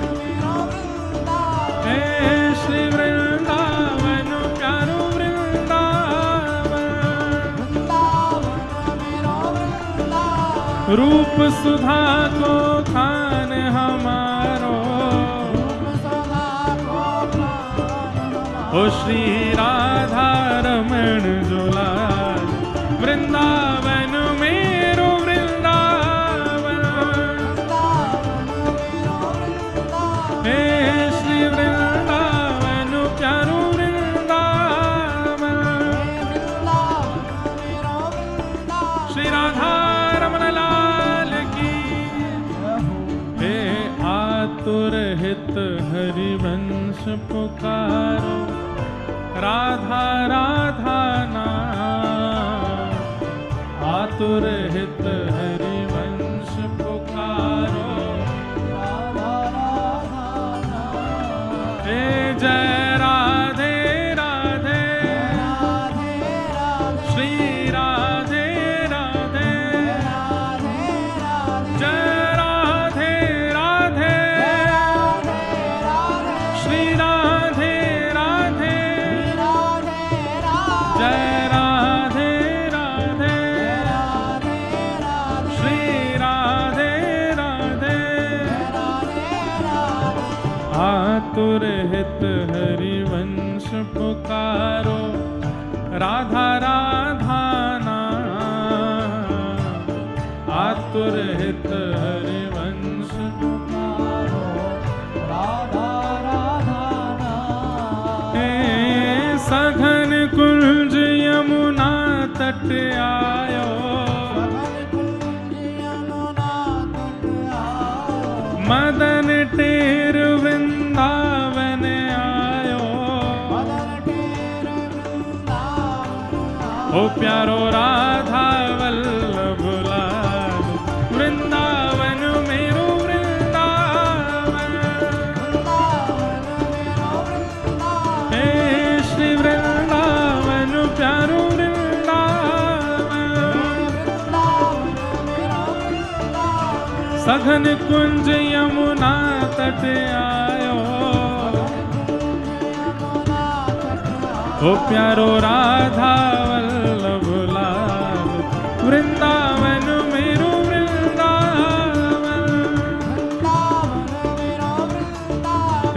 मेरो वृंदावन हे श्री वृंदावन प्यारो वृंदावन मेरो वृंदावन रूप सुधा को खान हमारो रूप सुधा को खान हमारो ओ श्री राधा रमण दुलार वृंदावन मेरो वृंदावन हे श्री वृंदावन प्यारो वृंदावन श्री राधा रमण लाल की हे आतुर हित हरिवंश पुकारो राधा राधा नाम आतुर हित हरिवंश पुकारो हे जय राधे राधे श्री राधे राधे जय राधे राधे श्री राधे राधे जय राधे राधे श्री राधे राधे आतुर हित हरिवंश पुकारो राधा राधा नाम आतुर हित हरिवंश हे सघन कुंज यमुना तट आयो मदन टेर वृंदावन आयो ओ प्यारो राधा वल्लभ लाल वृंदावन मेरो वृंदावन हे श्री वृंदावन प्यारो वृंदावन सघन कुंज यमुना तट आयो ओ प्यारो राधा वल्लभ लाल वृंदावन मेरो वृंदावन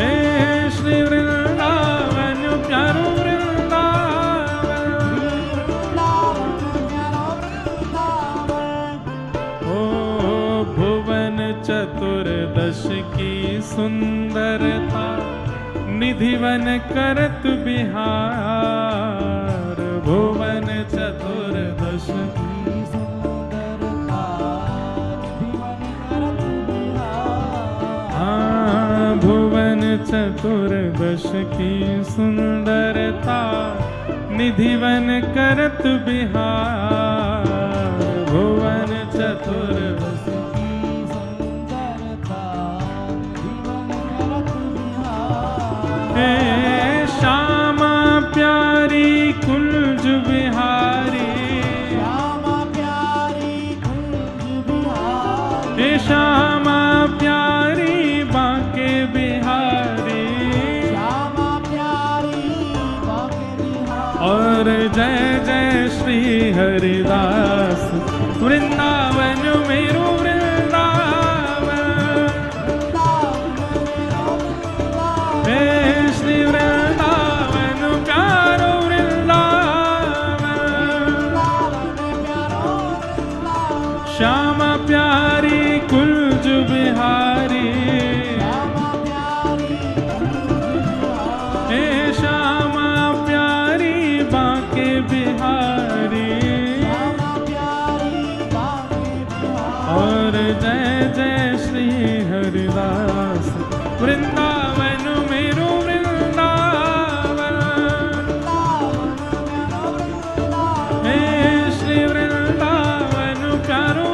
हे श्री वृंदावन प्यारो वृंदावन ओ भुवन चतुर्दश की सुंदरता निधिवन करत बिहार भुवन चतुर्दश की हाँ भुवन चतुर्दश की सुंदरता निधिवन करत बिहार भुवन चतुर्दश की सुंदरता जय श्री हरिदास वृंदावन मेरो वृंदावन हे श्री वृंदावन प्यारो श्यामा प्यारी कुंज बिहारी हे श्यामा प्यारी बांके बिहारी और जय जय श्री हरिदास वृंदावन मेरो वृंदावन हे श्री वृंदावन प्यारो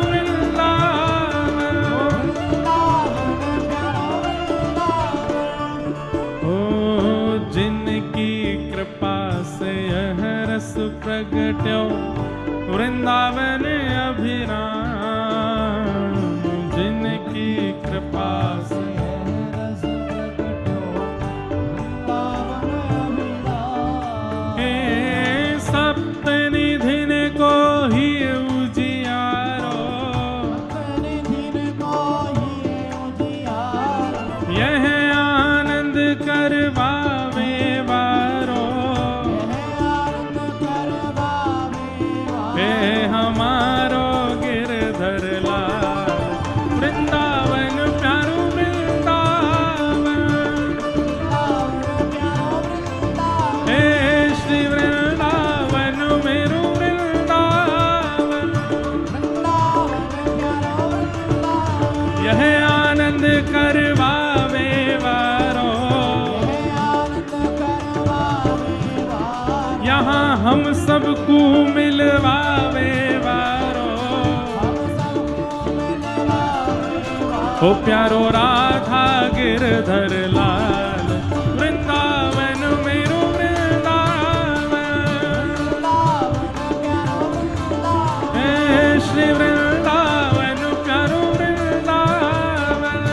प्रगट्यो वृंदावन अभिराम जिनकी कृपा से हे सप्तनिधिन को ही उजियारो यह आनंद करवावे वारो हमारो गिरधर लाल वृंदावन प्यारो वृंदावन हे श्री वृंदावन मेरो वृंदावन यह आनंद करवावे वारो यहाँ हम सबको मिलवावे वारो हो प्यारो राधा गिरधर लाल वृंदावन मेरो वृंदावन हे श्री वृंदावन प्यारो वृंदावन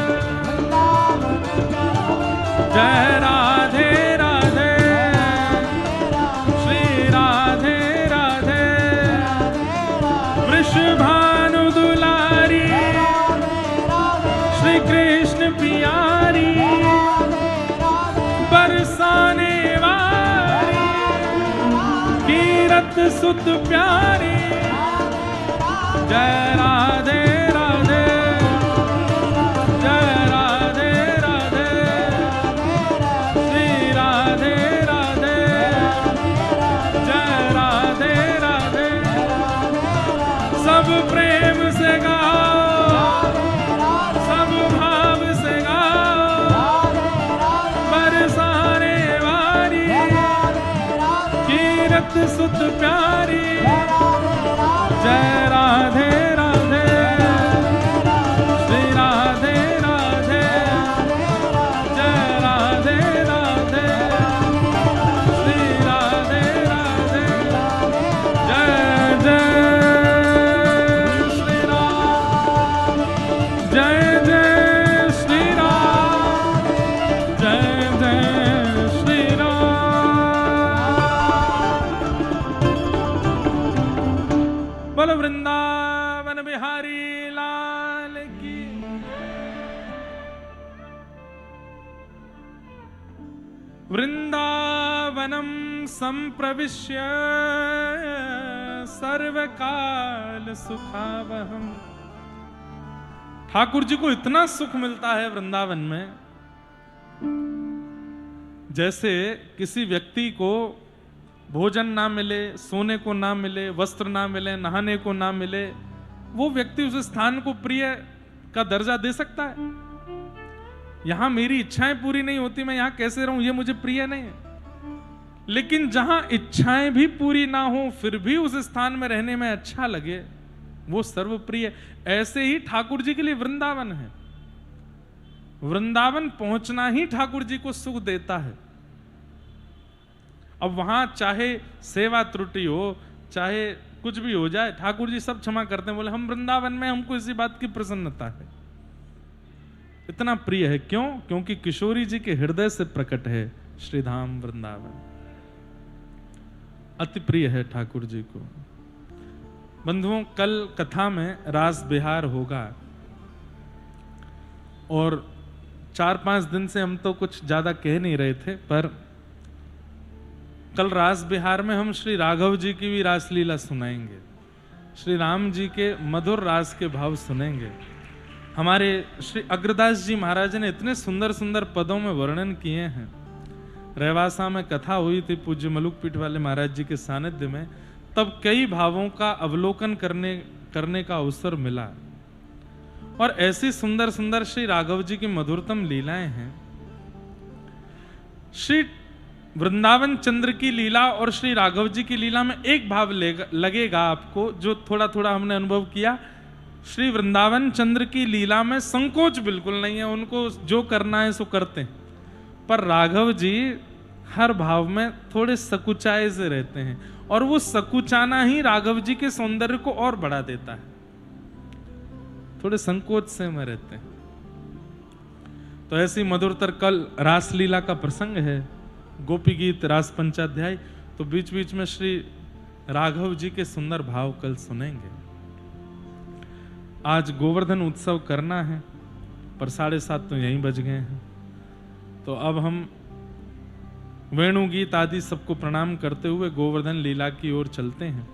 जय राधे राधे भानु दुलारी श्री कृष्ण प्यारी बरसाने वाली कीरत सुत प्यारी जय राधे राधे जय राधे राधे श्री राधे राधे जय राधे राधे सब प्रेम से गाओ सब भाव से गाओ बरसाने वाली कीरत सुत प्यारी जय राधे राधे श्री राधे राधे जय राधे राधे श्री राधे राधे जय जय जय जय श्री राम जय जय श्री राम बोलो वृंदावन बिहारी लाल की वृंदावनम संप्रविश्य सर्वकाल सुखावहम ठाकुर जी को इतना सुख मिलता है वृंदावन में जैसे किसी व्यक्ति को भोजन ना मिले, सोने को ना मिले, वस्त्र ना मिले, नहाने को ना मिले, वो व्यक्ति उस स्थान को प्रिय का दर्जा दे सकता है? यहां मेरी इच्छाएं पूरी नहीं होती, मैं यहां कैसे रहूं, ये मुझे प्रिय नहीं है। लेकिन जहां इच्छाएं भी पूरी ना हो फिर भी उस स्थान में रहने में अच्छा लगे, वो सर्वप्रिय। ऐसे ही ठाकुर जी के लिए वृंदावन है। वृंदावन पहुंचना ही ठाकुर जी को सुख देता है। अब वहां चाहे सेवा त्रुटि हो, चाहे कुछ भी हो जाए, ठाकुर जी सब क्षमा करते हैं। बोले हम वृंदावन में, हमको इसी बात की प्रसन्नता है, इतना प्रिय है। क्यों? क्योंकि किशोरी जी के हृदय से प्रकट है श्रीधाम वृंदावन। अति प्रिय है ठाकुर जी को। बंधुओं, कल कथा में रास बिहार होगा और 4-5 दिन से हम तो कुछ ज्यादा कह नहीं रहे थे, पर कल रास बिहार में हम श्री राघव जी की भी रासलीला सुनाएंगे, श्री राम जी के मधुर रास के भाव सुनेंगे। हमारे श्री अग्रदास जी महाराज ने इतने सुंदर सुंदर पदों में वर्णन किए हैं। रहवासा में कथा हुई थी पूज्य मलुक पीठ वाले महाराज जी के सानिध्य में, तब कई भावों का अवलोकन करने का अवसर मिला। और ऐसी सुंदर सुंदर श्री राघव जी की मधुरतम लीलाएं हैं। श्री वृंदावन चंद्र की लीला और श्री राघव जी की लीला में एक भाव लगेगा आपको, जो थोड़ा थोड़ा हमने अनुभव किया। श्री वृंदावन चंद्र की लीला में संकोच बिल्कुल नहीं है, उनको जो करना है सो करते हैं। पर राघव जी हर भाव में थोड़े सकुचाए से रहते हैं, और वो सकुचाना ही राघव जी के सौंदर्य को और बढ़ा देता है। थोड़े संकोच से में रहते हैं। तो ऐसी मधुरतर कल रासलीला का प्रसंग है, गोपी गीत रास पंचाध्याय। तो बीच बीच में श्री राघव जी के सुंदर भाव कल सुनेंगे। आज गोवर्धन उत्सव करना है, पर 7:30 तो यहीं बज गए हैं। तो अब हम वेणु गीत आदि सबको प्रणाम करते हुए गोवर्धन लीला की ओर चलते हैं।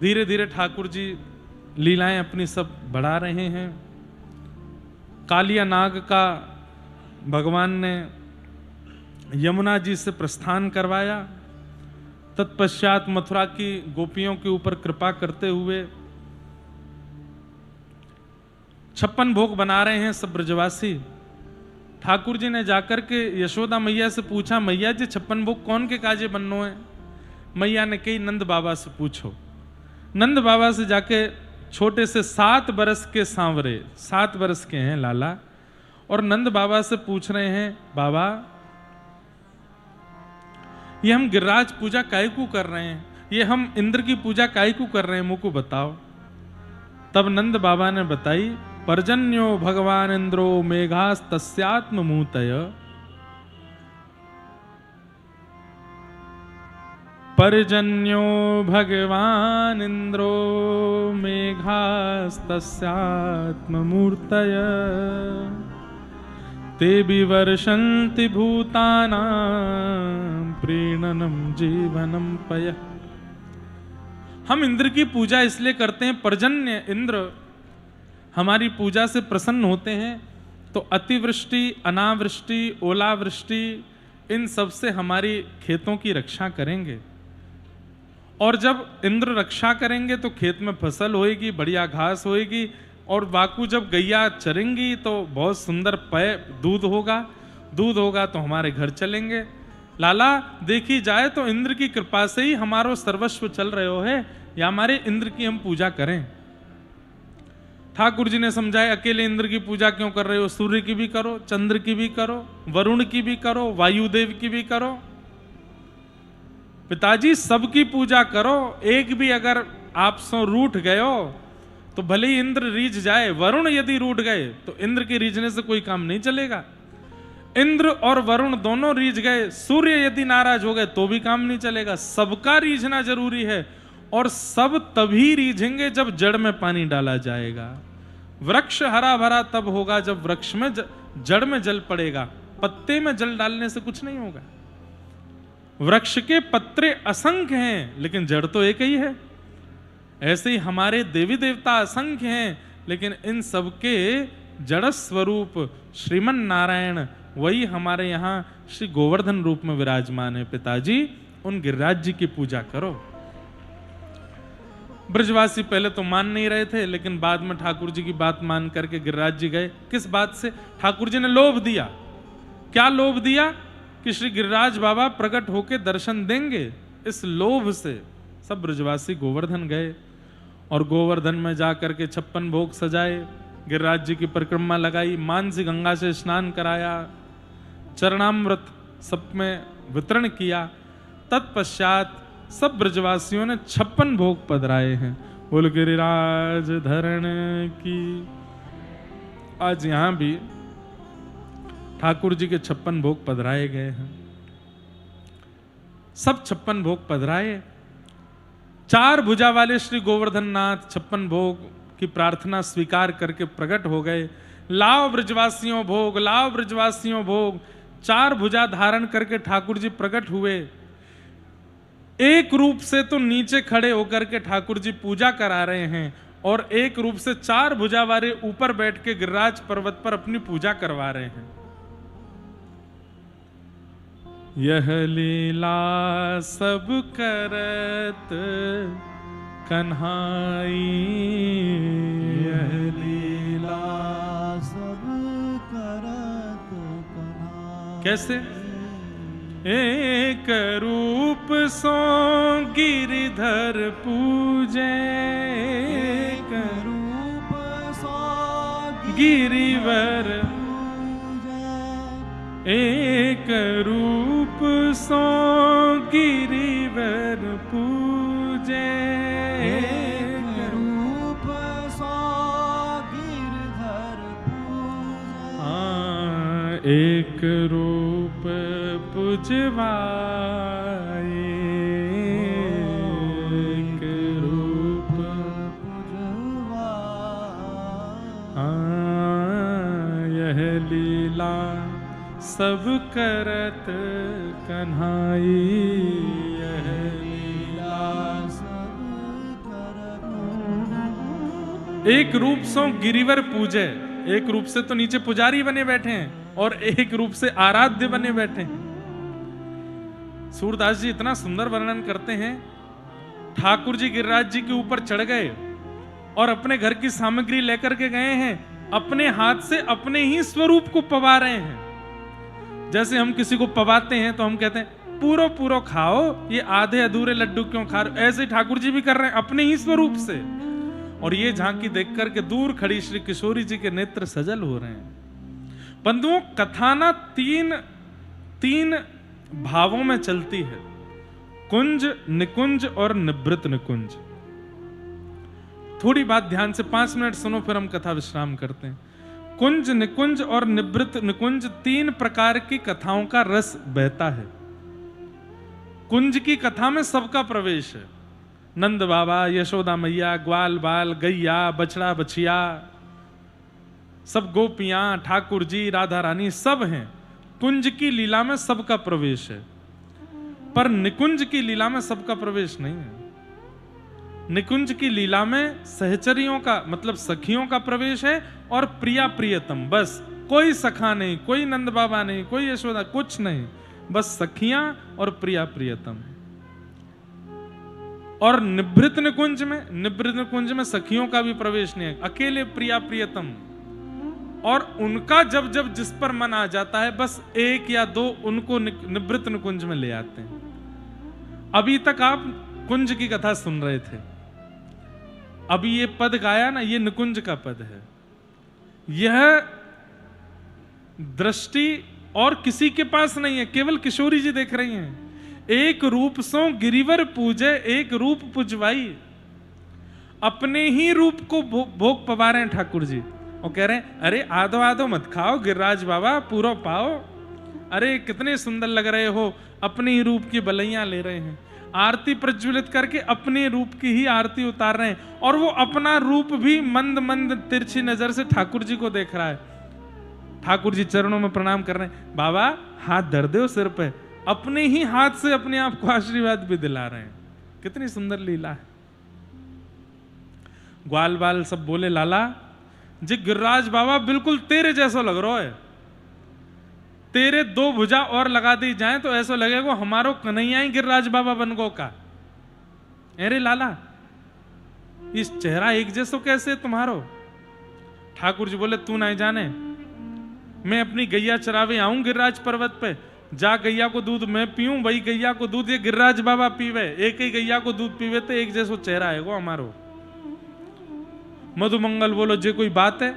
धीरे धीरे ठाकुर जी लीलाएं अपनी सब बढ़ा रहे हैं। कालिया नाग का भगवान ने यमुना जी से प्रस्थान करवाया। तत्पश्चात मथुरा की गोपियों के ऊपर कृपा करते हुए 56 भोग बना रहे हैं सब ब्रजवासी। ठाकुर जी ने जाकर के यशोदा मैया से पूछा, मैया जी 56 भोग कौन के काजे बननो है? मैया ने कही नंद बाबा से पूछो। नंद बाबा से जाके छोटे से 7 बरस के सांवरे, 7 बरस के हैं लाला, और नंद बाबा से पूछ रहे हैं, बाबा ये हम गिरिराज पूजा काहे को कर रहे हैं? ये हम इंद्र की पूजा काहे को कर रहे हैं? मुझको बताओ। तब नंद बाबा ने बताई, पर्जन्यो भगवान इंद्रो मेघास तस्यात्म मूतय। पर्जन्यो भगवान इंद्रो मेघास तस्यात्म मूर्तय। ते विवर्षन्ति भूतानां प्रीणनम जीवनम पय। हम इंद्र की पूजा इसलिए करते हैं, पर्जन्य इंद्र हमारी पूजा से प्रसन्न होते हैं, तो अतिवृष्टि, अनावृष्टि, ओलावृष्टि, इन सब से हमारी खेतों की रक्षा करेंगे। और जब इंद्र रक्षा करेंगे तो खेत में फसल होएगी, बढ़िया घास होएगी, और बाकू जब गैया चरेंगी तो बहुत सुंदर पेय दूध होगा। दूध होगा तो हमारे घर चलेंगे। लाला देखी जाए तो इंद्र की कृपा से ही हमारो सर्वस्व चल रहे हो है, या हमारे इंद्र की हम पूजा करें। ठाकुर जी ने समझाए, अकेले इंद्र की पूजा क्यों कर रहे हो? सूर्य की भी करो, चंद्र की भी करो, वरुण की भी करो, वायुदेव की भी करो। पिताजी सबकी पूजा करो। एक भी अगर आप सो रूठ गए हो तो भले ही इंद्र रीझ जाए, वरुण यदि रूठ गए तो इंद्र के रीझने से कोई काम नहीं चलेगा। इंद्र और वरुण दोनों रीझ गए, सूर्य यदि नाराज हो गए तो भी काम नहीं चलेगा। सबका रीझना जरूरी है, और सब तभी रीझेंगे जब जड़ में पानी डाला जाएगा। वृक्ष हरा भरा तब होगा जब वृक्ष में जड़ में जल पड़ेगा। पत्ते में जल डालने से कुछ नहीं होगा। वृक्ष के पत्रे असंख्य हैं, लेकिन जड़ तो एक ही है। ऐसे ही हमारे देवी देवता असंख्य हैं, लेकिन इन सबके जड़ स्वरूप श्रीमन नारायण वही हमारे यहाँ श्री गोवर्धन रूप में विराजमान है। पिताजी उन गिरिराज जी की पूजा करो। ब्रजवासी पहले तो मान नहीं रहे थे, लेकिन बाद में ठाकुर जी की बात मान करके गिरिराज जी गए। किस बात से? ठाकुर जी ने लोभ दिया। क्या लोभ दिया? कि श्री गिरिराज बाबा प्रकट होके दर्शन देंगे। इस लोभ से सब ब्रजवासी गोवर्धन गए, और गोवर्धन में जाकर के 56 भोग सजाए, गिरिराज जी की परिक्रमा लगाई, मानसी गंगा से स्नान कराया, चरणामृत सब में वितरण किया। तत्पश्चात सब ब्रजवासियों ने 56 भोग पधराए हैं। बोल गिरिराज धरण की। आज यहां भी ठाकुर जी के 56 भोग पधराए गए हैं। सब 56 भोग पधराए। 4 भुजा वाले श्री गोवर्धन नाथ 56 भोग की प्रार्थना स्वीकार करके प्रकट हो गए। लाओ ब्रजवासियों भोग, लाओ ब्रजवासियों भोग। 4 भुजा धारण करके ठाकुर जी प्रकट हुए। एक रूप से तो नीचे खड़े होकर के ठाकुर जी पूजा करा रहे हैं और एक रूप से 4 भुजा वाले ऊपर बैठ के गिरिराज पर्वत पर अपनी पूजा करवा रहे हैं। यह लीला सब करत कन्हाई, यह लीला सब करत कन्हाई। कैसे? एक रूप सो गिरिधर पूजे, एक रूप सो गिरिवर, पूजे। एक रूप सो गिरिवर पूजे। एक रूप सो गिरधर पूजे। हाँ, एक रूप पुजवाए, एक रूप पुजवाए। हाँ, यह लीला सब करत कन्हाई, यह लीला सब करत। एक रूप सो गिरिवर पूजे। एक रूप से तो नीचे पुजारी बने बैठे हैं और एक रूप से आराध्य बने बैठे हैं। सूरदास जी इतना सुंदर वर्णन करते हैं। ठाकुर जी गिरिराज जी के ऊपर चढ़ गए और अपने घर की सामग्री लेकर के गए हैं। अपने हाथ से अपने ही स्वरूप को पवा रहे हैं। जैसे हम किसी को पवाते हैं तो हम कहते हैं पूरो पूरो खाओ, ये आधे अधूरे लड्डू क्यों खा रहे हो? ऐसे ठाकुर जी भी कर रहे हैं अपने ही स्वरूप से। और ये झांकी देख करके दूर खड़ी श्री किशोरी जी के नेत्र सजल हो रहे हैं। बंधुओं, कथा ना तीन भावों में चलती है, कुंज, निकुंज और निवृत्त निकुंज। थोड़ी बात ध्यान से 5 मिनट सुनो, फिर हम कथा विश्राम करते हैं। कुंज, निकुंज और निवृत्त निकुंज 3 प्रकार की कथाओं का रस बहता है। कुंज की कथा में सबका प्रवेश है। नंद बाबा, यशोदा मैया, ग्वाल बाल, गैया, बछड़ा बछिया, सब गोपियां, ठाकुर जी, राधा रानी सब हैं। कुंज की लीला में सबका प्रवेश है, पर निकुंज की लीला में सबका प्रवेश नहीं है। निकुंज की लीला में सहचरियों का मतलब सखियों का प्रवेश है और प्रिया प्रियतम, बस कोई सखा नहीं, कोई नंद बाबा नहीं, कोई यशोदा, कुछ नहीं, बस सखियां और प्रिया प्रियतम। और निवृत्त निकुंज में सखियों का भी प्रवेश नहीं है, अकेले प्रिया प्रियतम। और उनका जब जब जिस पर मन आ जाता है बस 1 या 2 उनको निवृत्त निकुंज में ले आते हैं। अभी तक आप कुंज की कथा सुन रहे थे, अभी ये पद गाया ना, ये निकुंज का पद है। यह दृष्टि और किसी के पास नहीं है, केवल किशोरी जी देख रही हैं। एक रूप सो गिरिवर पूजे, एक रूप पुजवाई। अपने ही रूप को भोग पवा रहे हैं ठाकुर जी और कह रहे हैं अरे आधो आधो मत खाओ गिरिराज बाबा, पूरा पाओ। अरे कितने सुंदर लग रहे हो, अपने ही रूप की बलैयां ले रहे हैं। आरती प्रज्वलित करके अपने रूप की ही आरती उतार रहे हैं और वो अपना रूप भी मंद मंद तिरछी नजर से ठाकुर जी को देख रहा है। ठाकुर जी चरणों में प्रणाम कर रहे हैं, बाबा हाथ धर दो सिर पे, अपने ही हाथ से अपने आप को आशीर्वाद भी दिला रहे हैं। कितनी सुंदर लीला है। ग्वाल बाल सब बोले लाला जी गिरिराज बाबा बिल्कुल तेरे जैसा लग रहा है, तेरे 2 भुजा और लगा दी जाए तो ऐसा लगेगा हमारो कन्हैया ही गिरिराज बाबा बन गो का। अरे लाला इस चेहरा एक जैसो कैसे तुम्हारो? ठाकुर जी बोले तू नहीं जाने, मैं अपनी गैया चरावे आऊं गिरिराज पर्वत पे, जा गैया को दूध मैं पीऊं, वही गैया को दूध ये गिरिराज बाबा पीवे, एक ही गैया को दूध पीवे तो एक जैसो चेहरा है वो हमारो। मधुमंगल बोलो जे कोई बात है,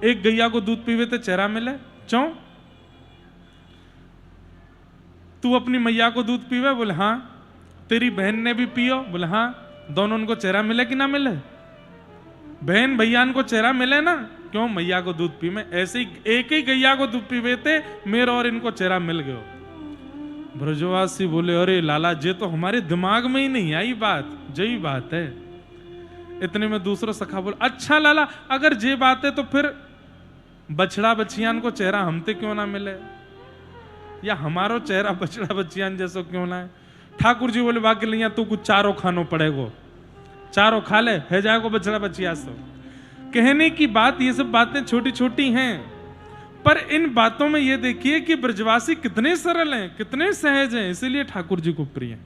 एक गैया को दूध पीवे तो चेहरा मिले चौ? तू अपनी मैया को दूध पीवे? बोले हाँ। तेरी बहन ने भी पियो? बोले हाँ। दोनों उनको चेहरा मिले कि ना मिले? बहन भैया को चेहरा मिले ना, क्यों? मैया को दूध पी में। ऐसे ही एक ही गैया को दूध पीवे थे, मेरे और इनको चेहरा मिल गयो। ब्रजवासी बोले अरे लाला जे तो हमारे दिमाग में ही नहीं आई बात, जही बात है। इतने में दूसरा सखा बोला अच्छा लाला अगर जे बात है तो फिर बछड़ा बछियान को चेहरा हमते क्यों ना मिले, या हमारो चेहरा बछड़ा बछियान जैसो क्यों ना है। ठाकुर जी बोले बाकी लिया तू कुछ चारों खानो पड़ेगो, चारों खा ले है जाएगो बछड़ा बछिया सो। कहने की बात ये सब बातें छोटी छोटी हैं, पर इन बातों में ये देखिए कि ब्रजवासी कितने सरल हैं, कितने सहज हैं, इसीलिए ठाकुर जी को प्रिय हैं।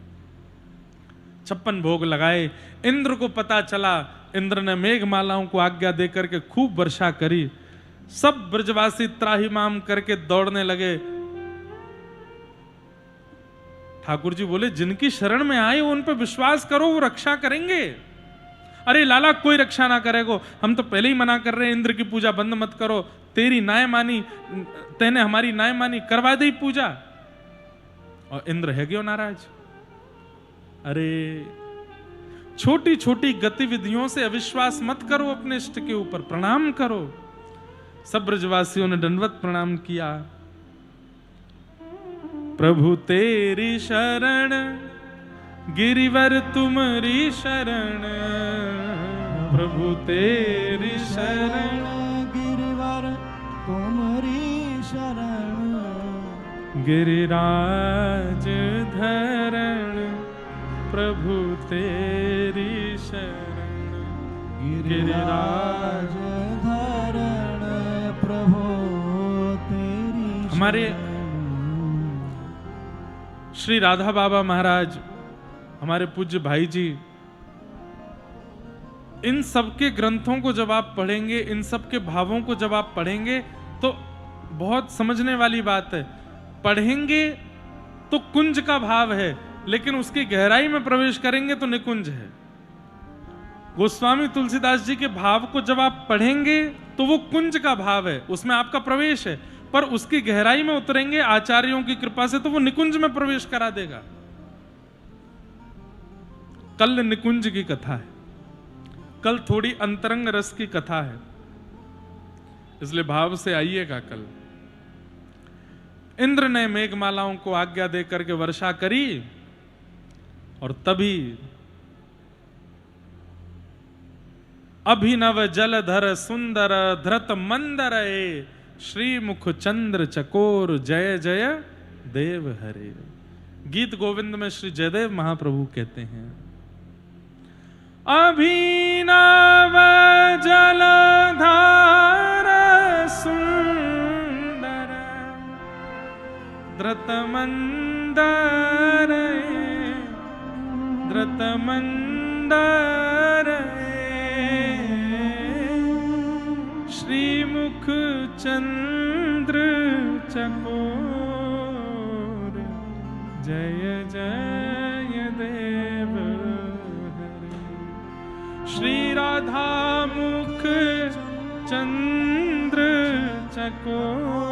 56 भोग लगाए, इंद्र को पता चला, इंद्र ने मेघमालाओं को आज्ञा देकर के खूब वर्षा करी। सब ब्रजवासी त्राहिमाम करके दौड़ने लगे। ठाकुर जी बोले जिनकी शरण में आए उन पर विश्वास करो, वो रक्षा करेंगे। अरे लाला कोई रक्षा ना करेगो, हम तो पहले ही मना कर रहे हैं इंद्र की पूजा बंद मत करो, तेरी नाय मानी, तेने हमारी नाय मानी, करवा दे पूजा। और इंद्र है क्यों नाराज। अरे छोटी छोटी गतिविधियों से अविश्वास मत करो, अपने इष्ट के ऊपर प्रणाम करो। सब ब्रजवासियों ने दंडवत प्रणाम किया। प्रभु तेरी शरण गिरिवर तुम्हारी शरण, प्रभु तेरी शरण गिरिवर तुम्हारी शरण, गिरिराज धरण प्रभु तेरी शरण, गिरिराज धरण प्रभु तेरी हमारे श्री राधा बाबा महाराज, हमारे पूज्य भाई जी, इन सबके ग्रंथों को जब आप पढ़ेंगे, इन सबके भावों को जब आप पढ़ेंगे तो बहुत समझने वाली बात है। पढ़ेंगे तो कुंज का भाव है, लेकिन उसकी गहराई में प्रवेश करेंगे तो निकुंज है। गोस्वामी तुलसीदास जी के भाव को जब आप पढ़ेंगे तो वो कुंज का भाव है, उसमें आपका प्रवेश है, पर उसकी गहराई में उतरेंगे आचार्यों की कृपा से तो वो निकुंज में प्रवेश करा देगा। कल निकुंज की कथा है, कल थोड़ी अंतरंग रस की कथा है, इसलिए भाव से आइएगा कल। इंद्र ने मेघमालाओं को आज्ञा देकर के वर्षा करी, और तभी अभिनव जलधर सुंदर धृत मंदर श्रीमुख चंद्र चकोर जय जय देव हरे। गीत गोविंद में श्री जयदेव महाप्रभु कहते हैं अभिनव जलधर सुंदर धृत मंदर धृत मंदर श्रीमुख चंद्र चकोर जय जय देव हरे। श्री राधा मुख चंद्र चकोर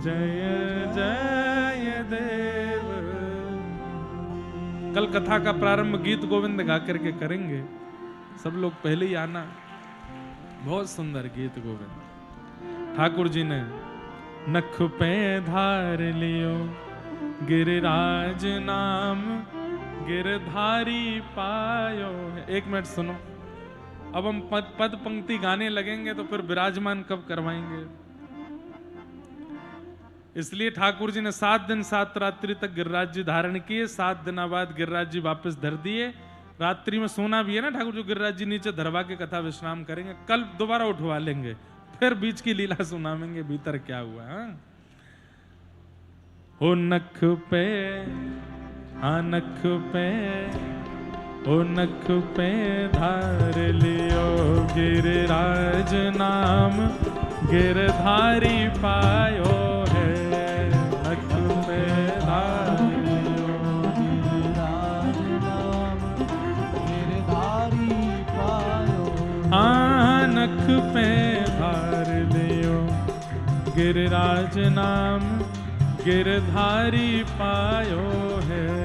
जय जय देव। कल कथा का प्रारंभ गीत गोविंद गा करके करेंगे, सब लोग पहले ही आना। बहुत सुंदर गीत गोविंद। ठाकुर जी ने नख पे धार लियो गिरिराज नाम गिरधारी पायो है। एक मिनट सुनो, अब हम पद पंक्ति गाने लगेंगे तो फिर विराजमान कब करवाएंगे। इसलिए ठाकुर जी ने 7 दिन 7 रात्रि तक गिरिराज जी धारण किए। 7 दिन बाद गिरिराज जी वापस धर दिए। रात्रि में सोना भी है ना, ठाकुर जी गिरिराज जी नीचे धरवा के कथा विश्राम करेंगे। कल दोबारा उठवा लेंगे, फिर बीच की लीला सुनावेंगे भीतर क्या हुआ। हो नख पे, हाँ नख पे, ओ नख पे धार लियो गिरिराज नाम गिरधारी पायो है। नख पे धार लियो गिरिराज नाम गिरधारी पायो। हाँ नख पे धार लियो गिरिराज नाम गिरधारी पायो है।